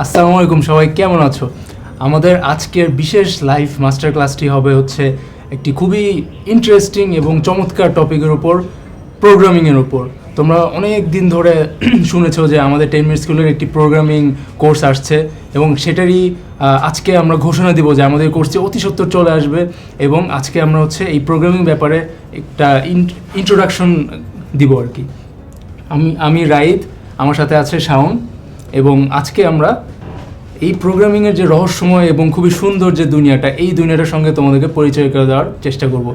আসসালামু আলাইকুম, সবাই কেমন আছো? আমাদের আজকের বিশেষ লাইভ মাস্টার ক্লাসটি হবে হচ্ছে একটি খুবই ইন্টারেস্টিং এবং চমৎকার টপিকের উপর, প্রোগ্রামিংয়ের উপর। তোমরা অনেক দিন ধরে শুনেছো যে আমাদের 10 মিনিট স্কুলের একটি প্রোগ্রামিং কোর্স আসছে এবং সেটারই আজকে আমরা ঘোষণা দিব যে আমাদের কোর্সটি অতি সত্বর চলে আসবে। এবং আজকে আমরা হচ্ছে এই প্রোগ্রামিং ব্যাপারে একটা ইন্ট্রোডাকশন দিব আর কি। আমি রাইদ, আমার সাথে আছে শাওন, এবং আজকে আমরা এই প্রোগ্রামিংয়ের যে রহস্যময় এবং খুবই সুন্দর যে দুনিয়াটা, এই দুনিয়াটার সঙ্গে তোমাদেরকে পরিচয় করে দেওয়ার চেষ্টা করব।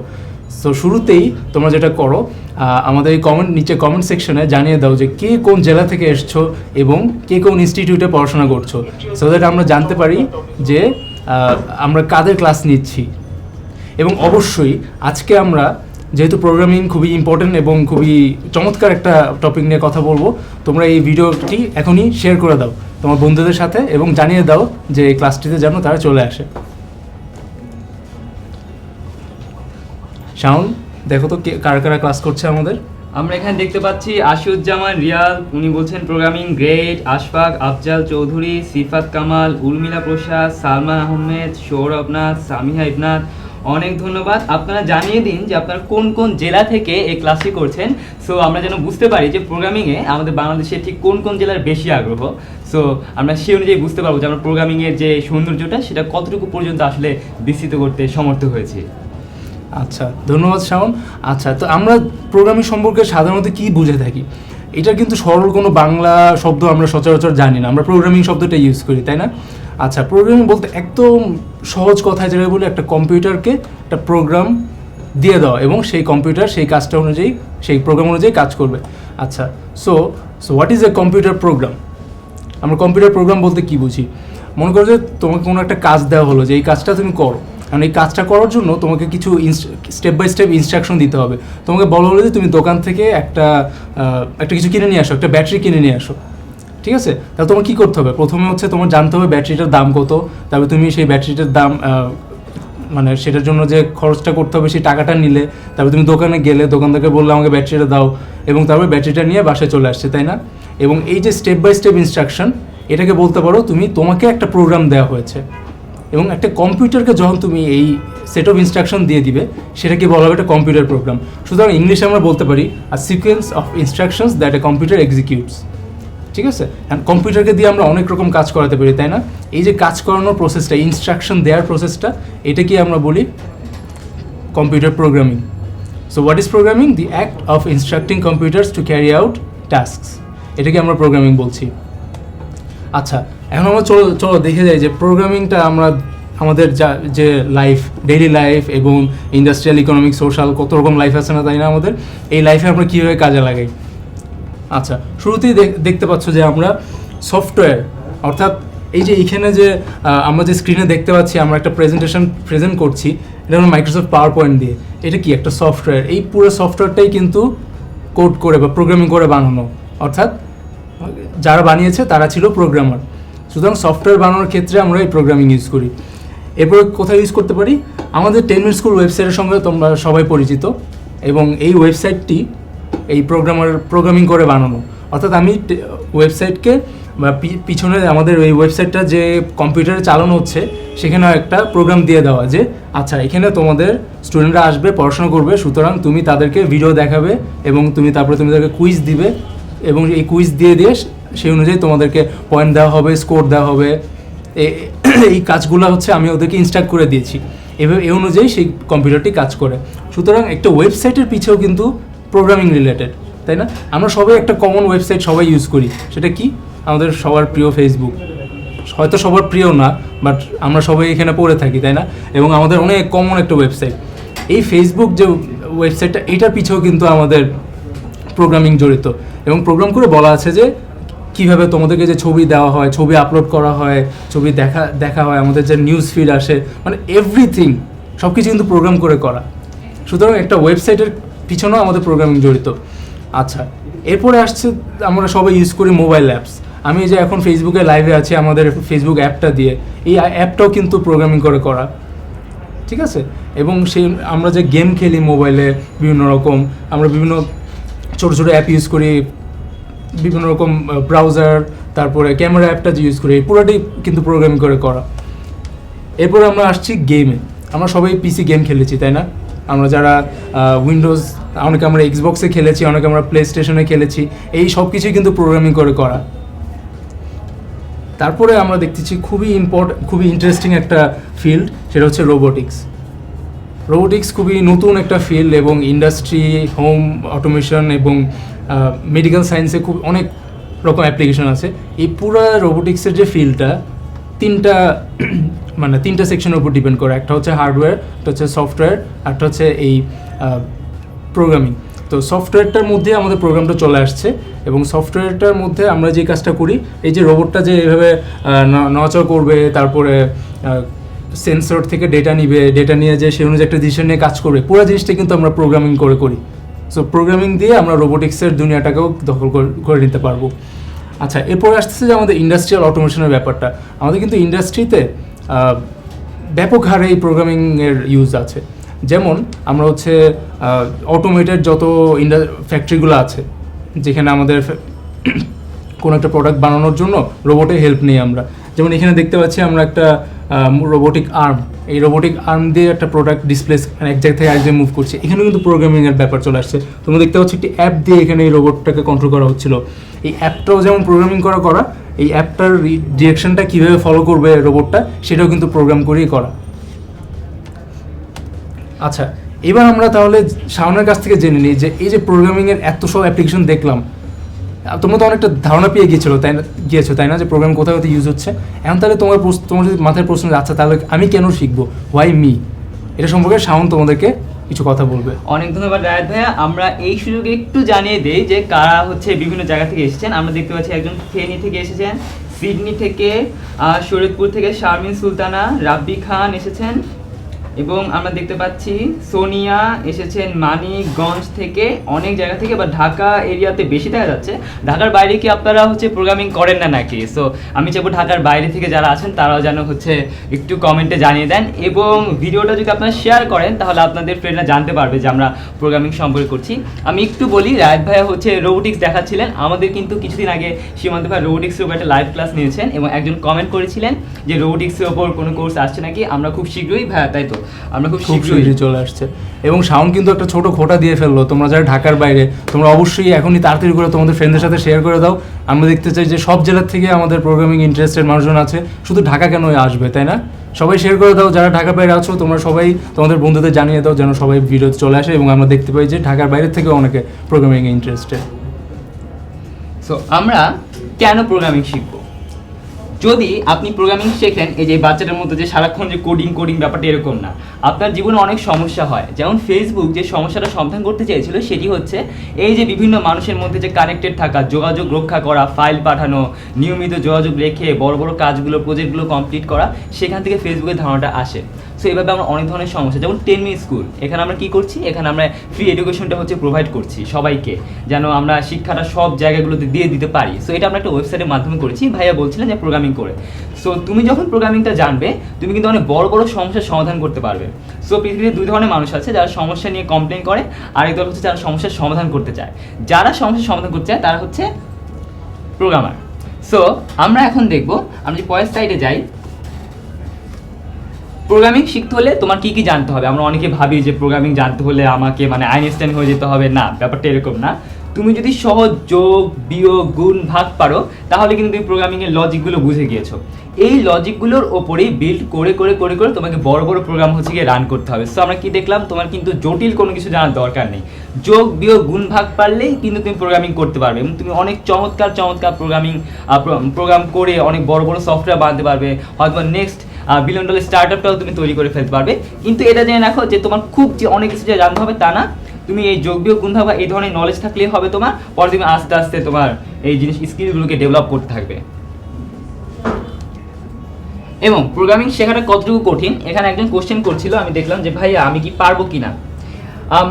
সো শুরুতেই তোমরা যেটা করো, আমাদের এই নিচে কমেন্ট সেকশনে জানিয়ে দাও যে কে কোন জেলা থেকে এসছো এবং কে কোন ইনস্টিটিউটে পড়াশোনা করছো, সো দ্যাট আমরা জানতে পারি যে আমরা কাদের ক্লাস নিচ্ছি। এবং অবশ্যই আজকে আমরা যেহেতু প্রোগ্রামিং খুবই ইম্পর্টেন্ট এবং খুবই চমৎকার একটা টপিক নিয়ে কথা বলবো, তোমরা এই ভিডিওটি এখনই শেয়ার করে দাও তোমার বন্ধুদের সাথে এবং জানিয়ে দাও যে এই ক্লাসটিতে যেন তারা চলে আসে। শাওন, দেখো তো কারা কারা ক্লাস করছে আমাদের। আমরা এখানে দেখতে পাচ্ছি আশিউজ্জামান রিয়াল, উনি বলছেন প্রোগ্রামিং গ্রেট, আশফাক, আফজাল চৌধুরী, সিফাত কামাল, উর্মিলা প্রসাদ, সালমান আহমেদ, সৌরভ নাথ, সামিহা ইবনাথ। অনেক ধন্যবাদ। আপনারা জানিয়ে দিন যে আপনারা কোন কোন জেলা থেকে এই ক্লাসটি করছেন, সো আমরা যেন বুঝতে পারি যে প্রোগ্রামিংয়ে আমাদের বাংলাদেশে ঠিক কোন কোন জেলার বেশি আগ্রহ। সো আমরা সেই অনুযায়ী বুঝতে পারবো যে আমরা প্রোগ্রামিংয়ের যে সৌন্দর্যটা সেটা কতটুকু পর্যন্ত আসলে বিস্তৃত করতে সমর্থ হয়েছি। আচ্ছা, ধন্যবাদ শাওন। আচ্ছা, তো আমরা প্রোগ্রামিং সম্পর্কে সাধারণত কী বুঝে থাকি? এটা কিন্তু সরল কোনো বাংলা শব্দ আমরা সচরাচর জানি না, আমরা প্রোগ্রামিং শব্দটা ইউজ করি, তাই না? আচ্ছা, প্রোগ্রামিং বলতে একদম সহজ কথায় যেটা বলি, একটা কম্পিউটারকে একটা প্রোগ্রাম দিয়ে দেওয়া এবং সেই কম্পিউটার সেই কাজটা অনুযায়ী, সেই প্রোগ্রাম অনুযায়ী কাজ করবে। আচ্ছা, so what is a computer program? আমরা কম্পিউটার প্রোগ্রাম বলতে কী বুঝি? মনে করো যে তোমাকে কোনো একটা কাজ দেওয়া হলো যে এই কাজটা তুমি করো, কারণ এই কাজটা করার জন্য তোমাকে কিছু স্টেপ বাই স্টেপ ইনস্ট্রাকশন দিতে হবে। তোমাকে বলা হলো যে তুমি দোকান থেকে একটা কিছু কিনে নিয়ে আসো, একটা ব্যাটারি কিনে নিয়ে আসো, ঠিক আছে? তাহলে তোমার কী করতে হবে? প্রথমে হচ্ছে তোমার জানতে হবে ব্যাটারিটার দাম কত, তারপরে তুমি সেই ব্যাটারিটার দাম মানে সেটার জন্য যে খরচটা করতে হবে সেই টাকাটা নিলে, তারপরে তুমি দোকানে গেলে, দোকানদারকে বললে আমাকে ব্যাটারিটা দাও, এবং তারপরে ব্যাটারিটা নিয়ে বাসায় চলে আসছে, তাই না? এবং এই যে স্টেপ বাই স্টেপ ইনস্ট্রাকশন, এটাকে বলতে পারো তোমাকে একটা প্রোগ্রাম দেওয়া হয়েছে। এবং একটা কম্পিউটারকে যখন তুমি এই সেট অফ ইনস্ট্রাকশন দিয়ে দিবে, সেটাকে বলা হবে একটা কম্পিউটার প্রোগ্রাম। সুতরাং ইংলিশে আমরা বলতে পারি a sequence of instructions that a computer executes, ঠিক আছে? অ্যান্ড কম্পিউটারকে দিয়ে আমরা অনেক রকম কাজ করাতে পারি, তাই না? এই যে কাজ করানোর প্রসেসটা, ইনস্ট্রাকশন দেওয়ার প্রসেসটা, এটাকে আমরা বলি computer programming. So what is programming? The act of instructing computers to carry out tasks, এটাকে আমরা প্রোগ্রামিং বলছি। আচ্ছা, এখন আমরা চলো দেখে যাই যে প্রোগ্রামিংটা আমরা আমাদের যে লাইফ, ডেইলি লাইফ এবং ইন্ডাস্ট্রিয়াল, ইকোনমিক, সোশ্যাল, কত রকম লাইফ আছে না, তাই না? আমাদের এই লাইফে আমরা কীভাবে কাজে লাগাই। আচ্ছা, শুরুতেই দেখতে পাচ্ছ যে আমরা সফটওয়্যার, অর্থাৎ এই যে এইখানে যে আমরা যে স্ক্রিনে দেখতে পাচ্ছি, আমরা একটা প্রেজেন্ট করছি, এটা আমরা মাইক্রোসফট পাওয়ার পয়েন্ট দিয়ে। এটা কি একটা সফটওয়্যার? এই পুরো সফটওয়্যারটাই কিন্তু কোড করে বা প্রোগ্রামিং করে বানানো, অর্থাৎ যারা বানিয়েছে তারা ছিল প্রোগ্রামার। সুতরাং সফটওয়্যার বানানোর ক্ষেত্রে আমরা এই প্রোগ্রামিং ইউজ করি। এরপরে কোথায় ইউজ করতে পারি? আমাদের 10 মিনিট স্কুল ওয়েবসাইটের সঙ্গে তোমরা সবাই পরিচিত, এবং এই ওয়েবসাইটটি এই প্রোগ্রামিং করে বানানো। অর্থাৎ আমি ওয়েবসাইটকে বা পিছনে আমাদের এই ওয়েবসাইটটা যে কম্পিউটারে চালানো হচ্ছে, সেখানে একটা প্রোগ্রাম দিয়ে দেওয়া যে আচ্ছা, এখানে তোমাদের স্টুডেন্টরা আসবে, পড়াশোনা করবে, সুতরাং তুমি তাদেরকে ভিডিও দেখাবে এবং তারপরে তুমি তাদেরকে কুইজ দিবে, এবং এই কুইজ দিয়ে সেই অনুযায়ী তোমাদেরকে পয়েন্ট দেওয়া হবে, স্কোর দেওয়া হবে। এই কাজগুলো হচ্ছে আমি ওদেরকে ইনস্ট্রাক্ট করে দিয়েছি, এভাবে এই অনুযায়ী সেই কম্পিউটারটি কাজ করে। সুতরাং একটা ওয়েবসাইটের পিছেও কিন্তু প্রোগ্রামিং রিলেটেড, তাই না? আমরা সবাই একটা কমন ওয়েবসাইট সবাই ইউজ করি, সেটা কি? আমাদের সবার প্রিয় ফেসবুক। হয়তো সবার প্রিয় না, বাট আমরা সবাই এখানে পড়ে থাকি, তাই না? এবং আমাদের অনেক কমন একটা ওয়েবসাইট, এই ফেসবুক যে ওয়েবসাইটটা, এটার পিছেও কিন্তু আমাদের প্রোগ্রামিং জড়িত। এবং প্রোগ্রাম করে বলা আছে যে কীভাবে তোমাদেরকে যে ছবি দেওয়া হয়, ছবি আপলোড করা হয়, ছবি দেখা হয়, আমাদের যে নিউজ ফিড আসে, মানে এভরিথিং, সব কিছু কিন্তু প্রোগ্রাম করে করা। সুতরাং একটা ওয়েবসাইটের পিছনেও আমাদের প্রোগ্রামিং জড়িত। আচ্ছা, এরপরে আসছে আমরা সবাই ইউজ করি মোবাইল অ্যাপস। আমি যে এখন ফেসবুকে লাইভে আছি আমাদের ফেসবুক অ্যাপটা দিয়ে, এই অ্যাপটাও কিন্তু প্রোগ্রামিং করে করা, ঠিক আছে? এবং আমরা যে গেম খেলি মোবাইলে বিভিন্ন রকম, আমরা বিভিন্ন ছোটো ছোটো অ্যাপ ইউজ করি বিভিন্ন রকম ব্রাউজার, তারপরে ক্যামেরা অ্যাপটা যে ইউজ করি, এই পুরোটাই কিন্তু প্রোগ্রামিং করে করা। এরপরে আমরা আসছি গেমে। আমরা সবাই পিসি গেম খেলেছি, তাই না? আমরা যারা উইন্ডোজ, অনেকে আমরা এক্সবক্সে খেলেছি, অনেকে আমরা প্লে স্টেশনে খেলেছি, এই সব কিছুই কিন্তু প্রোগ্রামিং করে করা। তারপরে আমরা দেখতেছি খুবই ইন্টারেস্টিং একটা ফিল্ড, সেটা হচ্ছে রোবোটিক্স। রোবোটিক্স খুবই নতুন একটা ফিল্ড এবং ইন্ডাস্ট্রি, হোম অটোমেশন এবং মেডিকেল সায়েন্সে খুব অনেক রকম অ্যাপ্লিকেশন আছে। এই পুরো রোবোটিক্সের যে ফিল্ডটা তিনটা সেকশনের উপর ডিপেন্ড করে। একটা হচ্ছে হার্ডওয়্যার, একটা হচ্ছে সফটওয়্যার, একটা হচ্ছে এই প্রোগ্রামিং। তো সফটওয়্যারটার মধ্যে আমাদের প্রোগ্রামটা চলে আসছে এবং সফটওয়্যারটার মধ্যে আমরা যে কাজটা করি, এই যে রোবটটা যে এভাবে নড়াচড়া করবে, তারপরে সেন্সর থেকে ডেটা নিয়ে যে সে অনুযায়ী একটা ডিসিশন নিয়ে কাজ করবে, পুরো জিনিসটা কিন্তু আমরা প্রোগ্রামিং করে করি। সো প্রোগ্রামিং দিয়ে আমরা রোবোটিক্সের দুনিয়াটাকেও দখল করে নিতে পারবো। আচ্ছা, এরপরে আসতেছে যে আমাদের ইন্ডাস্ট্রিয়াল অটোমেশনের ব্যাপারটা। আমাদের কিন্তু ইন্ডাস্ট্রিতে ব্যাপক হারে এই প্রোগ্রামিংয়ের ইউজ আছে। যেমন আমরা হচ্ছে অটোমেটেড যত ফ্যাক্টরিগুলো আছে, যেখানে আমাদের কোনো একটা প্রোডাক্ট বানানোর জন্য রোবটের হেল্প নিই আমরা। যেমন এখানে দেখতে পাচ্ছি আমরা একটা রোবোটিক আর্ম, এই রোবোটিক আর্ম দিয়ে একটা প্রোডাক্ট ডিসপ্লেস এক জায়গা থেকে আরেক জায়গায় মুভ করছে। এখানে কিন্তু প্রোগ্রামিংয়ের ব্যাপার চলে আসছে। তোমরা দেখতে পাচ্ছ একটি অ্যাপ দিয়ে এখানে এই রোবটটাকে কন্ট্রোল করা হচ্ছিল। এই অ্যাপটাও যেমন প্রোগ্রামিং করা, এই অ্যাপটার ডিরেকশনটা কীভাবে ফলো করবে রোবটটা, সেটাও কিন্তু প্রোগ্রাম করেই করা। আচ্ছা, এবার আমরা তাহলে শাওনের কাছ থেকে জেনে নিই যে এই যে প্রোগ্রামিংয়ের এত সব অ্যাপ্লিকেশন দেখলাম, তোমরা তো অনেকটা ধারণা পেয়ে গিয়েছো তাই না, যে প্রোগ্রাম কোথায় কোথায় ইউজ হচ্ছে। এখন তাহলে তোমার যদি মাথায় প্রশ্ন, আচ্ছা তাহলে আমি কেন শিখবো, হোয়াই মি, এটা সম্পর্কে শাওন তোমাদেরকে কিছু কথা বলবে। অনেক ধন্যবাদ রায়ত ভাইয়া। আমরা এই সুযোগে একটু জানিয়ে দিই যে কারা হচ্ছে বিভিন্ন জায়গা থেকে এসেছেন। আমরা দেখতে পাচ্ছি একজন ফেনী থেকে এসেছেন, সিডনি থেকে, শরীয়তপুর থেকে শারমিন সুলতানা, রাব্বি খান এসেছেন, এবং আমরা দেখতে পাচ্ছি সোনিয়া এসেছেন মানিকগঞ্জ থেকে, অনেক জায়গা থেকে, বা ঢাকা এরিয়াতে বেশি দেখা যাচ্ছে। ঢাকার বাইরে কি আপনারা হচ্ছে প্রোগ্রামিং করেন না নাকি? সো আমি চাইবো ঢাকার বাইরে থেকে যারা আছেন তারাও যেন হচ্ছে একটু কমেন্টে জানিয়ে দেন, এবং ভিডিওটা যদি আপনারা শেয়ার করেন তাহলে আপনাদের ফ্রেন্ডরা জানতে পারবে যে আমরা প্রোগ্রামিং সম্পর্কে করছি। আমি একটু বলি, রায়ত ভাইয়া হচ্ছে রোবোটিক্স দেখাচ্ছিলেন আমাদের, কিন্তু কিছুদিন আগে সীমান্ত ভাই রোবোটিক্সের উপর একটা লাইভ ক্লাস নিয়েছেন এবং একজন কমেন্ট করেছিলেন যে রোবোটিক্সের ওপর কোনো কোর্স আসছে নাকি। আমরা খুব শীঘ্রই, ভাইয়া তাই তো, আমরা খুব শীঘ্রই চলে আসছে। এবং শাওন কিন্তু একটা ছোট খোঁটা দিয়ে ফেললো। তোমরা যারা ঢাকার বাইরে, তোমরা অবশ্যই এখনই তাড়াতাড়ি করে তোমাদের ফ্রেন্ডদের সাথে শেয়ার করে দাও। আমরা দেখতে চাই যে সব জেলার থেকে আমাদের প্রোগ্রামিং ইন্টারেস্টেড মানুষজন আছে, শুধু ঢাকা কেন আসবে, তাই না? সবাই শেয়ার করে দাও, যারা ঢাকার বাইরে আছো তোমরা সবাই তোমাদের বন্ধুদের জানিয়ে দাও যেন সবাই ভিডিওতে চলে আসে এবং আমরা দেখতে পাই যে ঢাকার বাইরে থেকেও অনেকে প্রোগ্রামিংয়ে ইন্টারেস্টেড। সো আমরা কেন প্রোগ্রামিং শিখবো? যদি আপনি প্রোগ্রামিং শেখেন, এই যে বাচ্চাটার মধ্যে যে সারাক্ষণ যে কোডিং ব্যাপারটা এরকম না, আপনার জীবনে অনেক সমস্যা হয়। যেমন ফেসবুক যে সমস্যাটা সমাধান করতে চেয়েছিল সেটি হচ্ছে এই যে বিভিন্ন মানুষের মধ্যে যে কানেক্টেড থাকা, যোগাযোগ রক্ষা করা, ফাইল পাঠানো, নিয়মিত যোগাযোগ রেখে বড় বড় কাজগুলো, প্রজেক্টগুলো কমপ্লিট করা, সেখান থেকে ফেসবুকের ধারণাটা আসে। সো এইভাবে আমরা অনেক ধরনের সমস্যা, যেমন 10 মিনিট স্কুল, এখানে আমরা কী করছি, এখানে আমরা ফ্রি এডুকেশনটা হচ্ছে প্রোভাইড করছি সবাইকে, যেন আমরা শিক্ষাটা সব জায়গাগুলোতে দিয়ে দিতে পারি। সো এটা আমরা একটা ওয়েবসাইটের মাধ্যমে করেছি। ভাইয়া বলছিলেন যে প্রোগ্রামিং করে। সো তুমি যখন প্রোগ্রামিংটা জানবে, তুমি কিন্তু অনেক বড় বড় সমস্যার সমাধান করতে পারবে। সো পৃথিবীতে দুই ধরনের মানুষ আছে, যারা সমস্যা নিয়ে কমপ্লেন করে, আরেক দল হচ্ছে যারা সমস্যার সমাধান করতে চায়। যারা সমস্যার সমাধান করতে চায় তারা হচ্ছে প্রোগ্রামার। সো আমরা এখন দেখব, আমরা যে পরের সাইডে যাই, প্রোগ্রামিং শিখতে হলে তোমার কি কি জানতে হবে। আমরা অনেকে ভাবি যে প্রোগ্রামিং জানতে হলে আমাকে আইনস্টাইন হয়ে যেতে হবে। না, ব্যাপারটা এরকম না। তুমি যদি সহজ যোগ, বিয়োগ, গুণ, ভাগ পারো, তাহলে কিন্তু তুমি প্রোগ্রামিংয়ের লজিকগুলো বুঝে গিয়েছো। এই লজিকগুলোর ওপরেই বিল্ড করে করে করে করে তোমাকে বড় বড় প্রোগ্রাম হচ্ছে গিয়ে রান করতে হবে। সো আমরা কি দেখলাম, তোমার কিন্তু জটিল কোনো কিছু জানার দরকার নেই। যোগ, বিয়োগ, গুণ, ভাগ পারলেই কিন্তু তুমি প্রোগ্রামিং করতে পারবে এবং তুমি অনেক চমৎকার প্রোগ্রাম করে অনেক বড় বড় সফটওয়্যার বানাতে পারবে। হয়তো নেক্সট $1 বিলিয়ন স্টার্টআপটাও তুমি তৈরি করে ফেলতে পারবে। কিন্তু এটা জেনে রাখো যে তোমার খুব যে অনেক কিছু যে জানতে হবে তা না। তুমি এই যোগ, বিয়োগ, গুণ, ভাগ বা এই ধরনের নলেজ থাকলেই হবে তোমার। পরে তুমি আস্তে আস্তে তোমার এই স্কিলগুলোকে ডেভেলপ করতে থাকবে। এবং প্রোগ্রামিং শেখাটা কতটুকু কঠিন, এখানে একজন কোশ্চেন করছিল, আমি দেখলাম যে ভাইয়া আমি কি পারবো কিনা।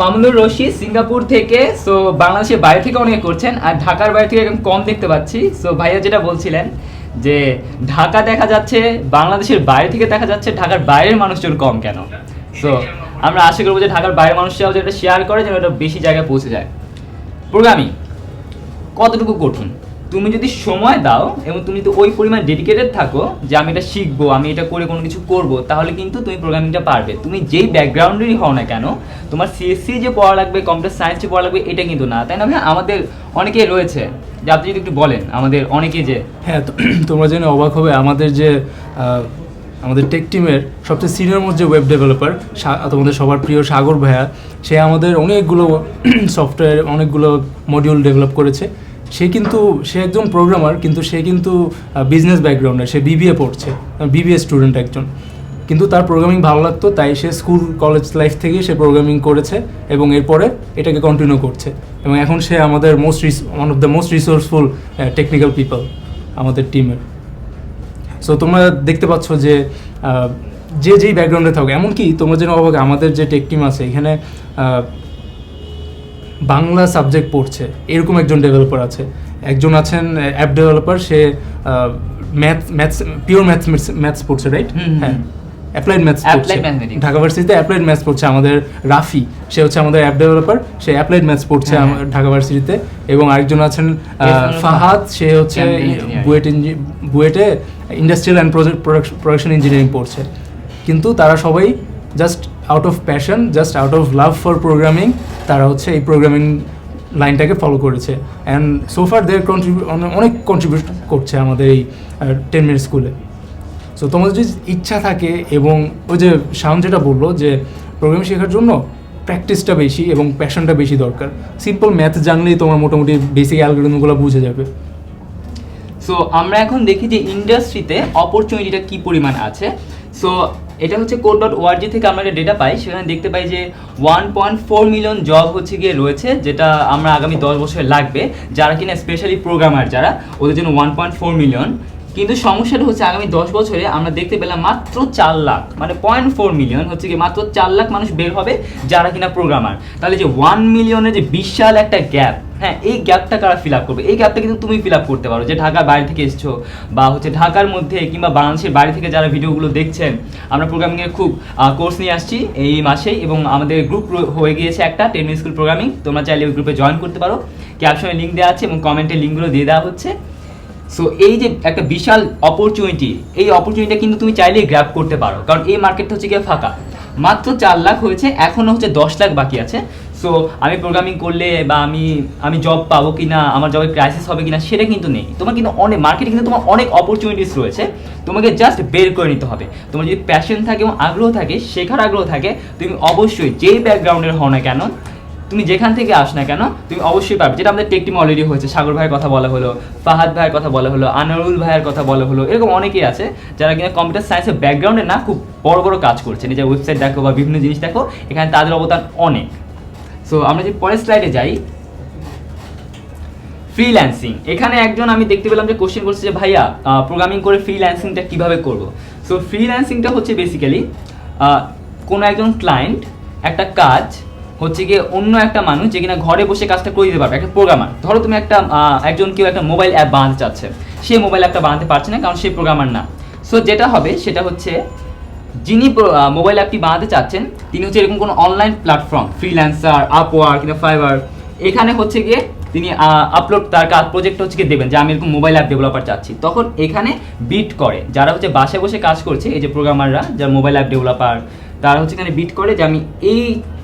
মামুনুর রশিদ সিঙ্গাপুর থেকে, সো বাংলাদেশের বাইরে থেকে অনেকে করছেন, আর ঢাকার বাইরে থেকে একদম কম দেখতে পাচ্ছি। সো ভাইয়া যেটা বলছিলেন যে ঢাকা দেখা যাচ্ছে, বাংলাদেশের বাইরে থেকে দেখা যাচ্ছে, ঢাকার বাইরের মানুষজন কম কেন? সো আমরা আশা করবো যে ঢাকার বাইরের মানুষরাও যেটা শেয়ার করে যেন এটা বেশি জায়গায় পৌঁছে যায়। প্রোগ্রামিং কতটুকু কঠিন। তুমি যদি সময় দাও এবং তুমি যদি ওই পরিমাণ ডেডিকেটেড থাকো যে আমি এটা শিখবো, আমি এটা করে কোনো কিছু করব, তাহলে কিন্তু তুমি প্রোগ্রামিংটা পারবে। তুমি যেই ব্যাকগ্রাউন্ডেরই হও না কেন, তোমার সিএসসি যে পড়া লাগবে, কম্পিউটার সায়েন্স যে পড়া লাগবে, এটা কিন্তু না, তাই না ভাই? আমাদের অনেকেই রয়েছে, যে আপনি যদি একটু বলেন আমাদের অনেকে যে হ্যাঁ, তোমরা জেনে অবাক হবে, আমাদের টেক টিমের সবচেয়ে সিনিয়র মোস্ট যে ওয়েব ডেভেলপার, তোমাদের সবার প্রিয় সাগর ভাইয়া, সে আমাদের অনেকগুলো সফটওয়্যার, অনেকগুলো মডিউল ডেভেলপ করেছে। সে একজন প্রোগ্রামার, কিন্তু সে কিন্তু বিজনেস ব্যাকগ্রাউন্ডের, সে বিবিএ পড়ছে, বিবিএ স্টুডেন্ট একজন। কিন্তু তার প্রোগ্রামিং ভালো লাগতো, তাই সে স্কুল কলেজ লাইফ থেকেই সে প্রোগ্রামিং করেছে এবং এরপরে এটাকে কন্টিনিউ করছে, এবং এখন সে আমাদের one of the most resourceful technical people আমাদের টিমের। সো তোমরা দেখতে পাচ্ছ যে যেই ব্যাকগ্রাউন্ডে থাকো, এমনকি তোমরা যেন অবাক, আমাদের যে টেক টিম আছে এখানে বাংলা সাবজেক্ট পড়ছে এরকম একজন ডেভেলপার আছে, একজন আছেন অ্যাপ ডেভেলপার, সে পিওর ম্যাথস পড়ছে, রাইট? হ্যাঁ, অ্যাপ্লাইড ম্যাথস পড়ছে ঢাকা ভার্সিটিতে, অ্যাপ্লাইড ম্যাথস পড়ছে। আমাদের রাফি, সে হচ্ছে আমাদের অ্যাপ ডেভেলপার, সে অ্যাপ্লাইড ম্যাথস পড়ছে ঢাকা ভার্সিটিতে। এবং আরেকজন আছেন ফাহাদ, সে হচ্ছে বুয়েটে ইন্ডাস্ট্রিয়াল অ্যান্ড প্রোডাকশন ইঞ্জিনিয়ারিং পড়ছে। কিন্তু তারা সবাই just out of passion, just out of love for programming, তারা হচ্ছে এই প্রোগ্রামিং লাইনটাকে ফলো করেছে, অ্যান্ড সোফার দের অনেক কন্ট্রিবিউট করছে আমাদের এই 10 মিনিট স্কুলে। সো তোমাদের যদি ইচ্ছা থাকে, এবং ওই যে শাওন যেটা বললো যে প্রোগ্রামিং শেখার জন্য প্র্যাকটিসটা বেশি এবং প্যাশনটা বেশি দরকার। সিম্পল ম্যাথ জানলেই তোমার মোটামুটি বেসিক অ্যালগরিদমগুলো বুঝে যাবে। সো আমরা এখন দেখি যে ইন্ডাস্ট্রিতে অপরচুনিটিটা কী পরিমাণ আছে। সো এটা হচ্ছে code.org থেকে আমরা একটা ডেটা পাই, সেখানে দেখতে পাই যে 1.4 মিলিয়ন জব হচ্ছে গিয়ে রয়েছে, যেটা আমরা আগামী 10 বছরে লাগবে, যারা কিনা স্পেশালি প্রোগ্রামার যারা, ওদের জন্য 1.4 মিলিয়ন। কিন্তু সমস্যাটা হচ্ছে আগামী 10 বছরে আমরা দেখতে পেলাম মাত্র 4 লাখ, মানে 0.4 মিলিয়ন হচ্ছে কি মাত্র 4 লাখ মানুষ বের হবে যারা কিনা প্রোগ্রামার। তাহলে যে 1 মিলিয়নের যে বিশাল একটা গ্যাপ, হ্যাঁ, এই গ্যাপটা কারা ফিল আপ করবে? এই গ্যাপটা কিন্তু তুমি ফিল আপ করতে পারো, যে ঢাকার বাইরে থেকে এসছো, বা হচ্ছে ঢাকার মধ্যে কিংবা বাংলাদেশের বাইরে থেকে যারা ভিডিওগুলো দেখছেন। আমরা প্রোগ্রামিংয়ের খুব কোর্স নিয়ে আসছি এই মাসেই, এবং আমাদের গ্রুপ হয়ে গিয়েছে একটা 10 মিনিট স্কুল প্রোগ্রামিং। তোমরা চাইলে ওই গ্রুপে জয়েন করতে পারো, ক্যাপশনে লিঙ্ক দেওয়া আছে এবং কমেন্টে লিঙ্কগুলো দিয়ে দেওয়া হচ্ছে। সো এই যে একটা বিশাল অপরচুনিটি, এই অপরচুনিটিটা কিন্তু তুমি চাইলেই গ্র্যাব করতে পারো, কারণ এই মার্কেটটা হচ্ছে গিয়ে ফাঁকা। মাত্র 4 লাখ হয়েছে, এখনও হচ্ছে 10 লাখ বাকি আছে। সো আমি প্রোগ্রামিং করলে বা আমি জব পাবো কি না, আমার জবের ক্রাইসিস হবে কি না, সেটা কিন্তু নেই। তোমার কিন্তু অনেক মার্কেটে কিন্তু তোমার অনেক অপরচুনিটিস রয়েছে, তোমাকে জাস্ট বের করে নিতে হবে। তোমার যদি প্যাশন থাকে এবং আগ্রহ থাকে, শেখার আগ্রহ থাকে, তুমি অবশ্যই যেই ব্যাকগ্রাউন্ডের হও না কেন, তুমি যেখান থেকে আস না কেন, তুমি অবশ্যই পারবে। যেটা আমাদের টেক টিম অলরেডি হয়েছে, সাগর ভাইয়ের কথা বলা হলো, ফাহাদ ভাইয়ের কথা বলা হলো, আনারুল ভাইয়ের কথা বলা হলো, এরকম অনেকেই আছে যারা কিনা কম্পিউটার সায়েন্সের ব্যাকগ্রাউন্ডে না খুব বড় বড় কাজ করছে, নিজের ওয়েবসাইট দেখো বা বিভিন্ন জিনিস দেখো, এখানে তাদের অবদান অনেক। সো আমরা যে পরের স্লাইডে যাই, ফ্রিল্যান্সিং। এখানে একজন আমি দেখতে পেলাম যে কোশ্চেন করছে যে ভাইয়া প্রোগ্রামিং করে ফ্রিল্যান্সিংটা কীভাবে করবো। সো ফ্রিল্যান্সিংটা হচ্ছে বেসিক্যালি কোনো একজন ক্লায়েন্ট একটা কাজ হচ্ছে গিয়ে অন্য একটা মানুষ যে কিনা ঘরে বসে কাজটা করে দিতে পারবে, একটা প্রোগ্রামার। ধরো তুমি কেউ একটা মোবাইল অ্যাপ বানাতে চাচ্ছে, সে মোবাইল অ্যাপটা বানাতে পারছে না কারণ সে প্রোগ্রামার না। সো যেটা হবে সেটা হচ্ছে, যিনি মোবাইল অ্যাপটি বানাতে চাচ্ছেন তিনি হচ্ছে এরকম কোনো অনলাইন প্ল্যাটফর্ম, ফ্রিল্যান্সার, আপওয়ার্ক কিংবা ফাইবার, এখানে হচ্ছে গিয়ে তিনি আপলোড তার কাজ প্রজেক্ট হচ্ছে গিয়ে দেবেন যে আমি এরকম মোবাইল অ্যাপ ডেভেলপার চাচ্ছি। তখন এখানে বিট করে যারা হচ্ছে বাসায় বসে কাজ করছে, এই যে প্রোগ্রামাররা যারা মোবাইল অ্যাপ ডেভেলপার, তারা হচ্ছে এখানে বিট করে যে আমি এই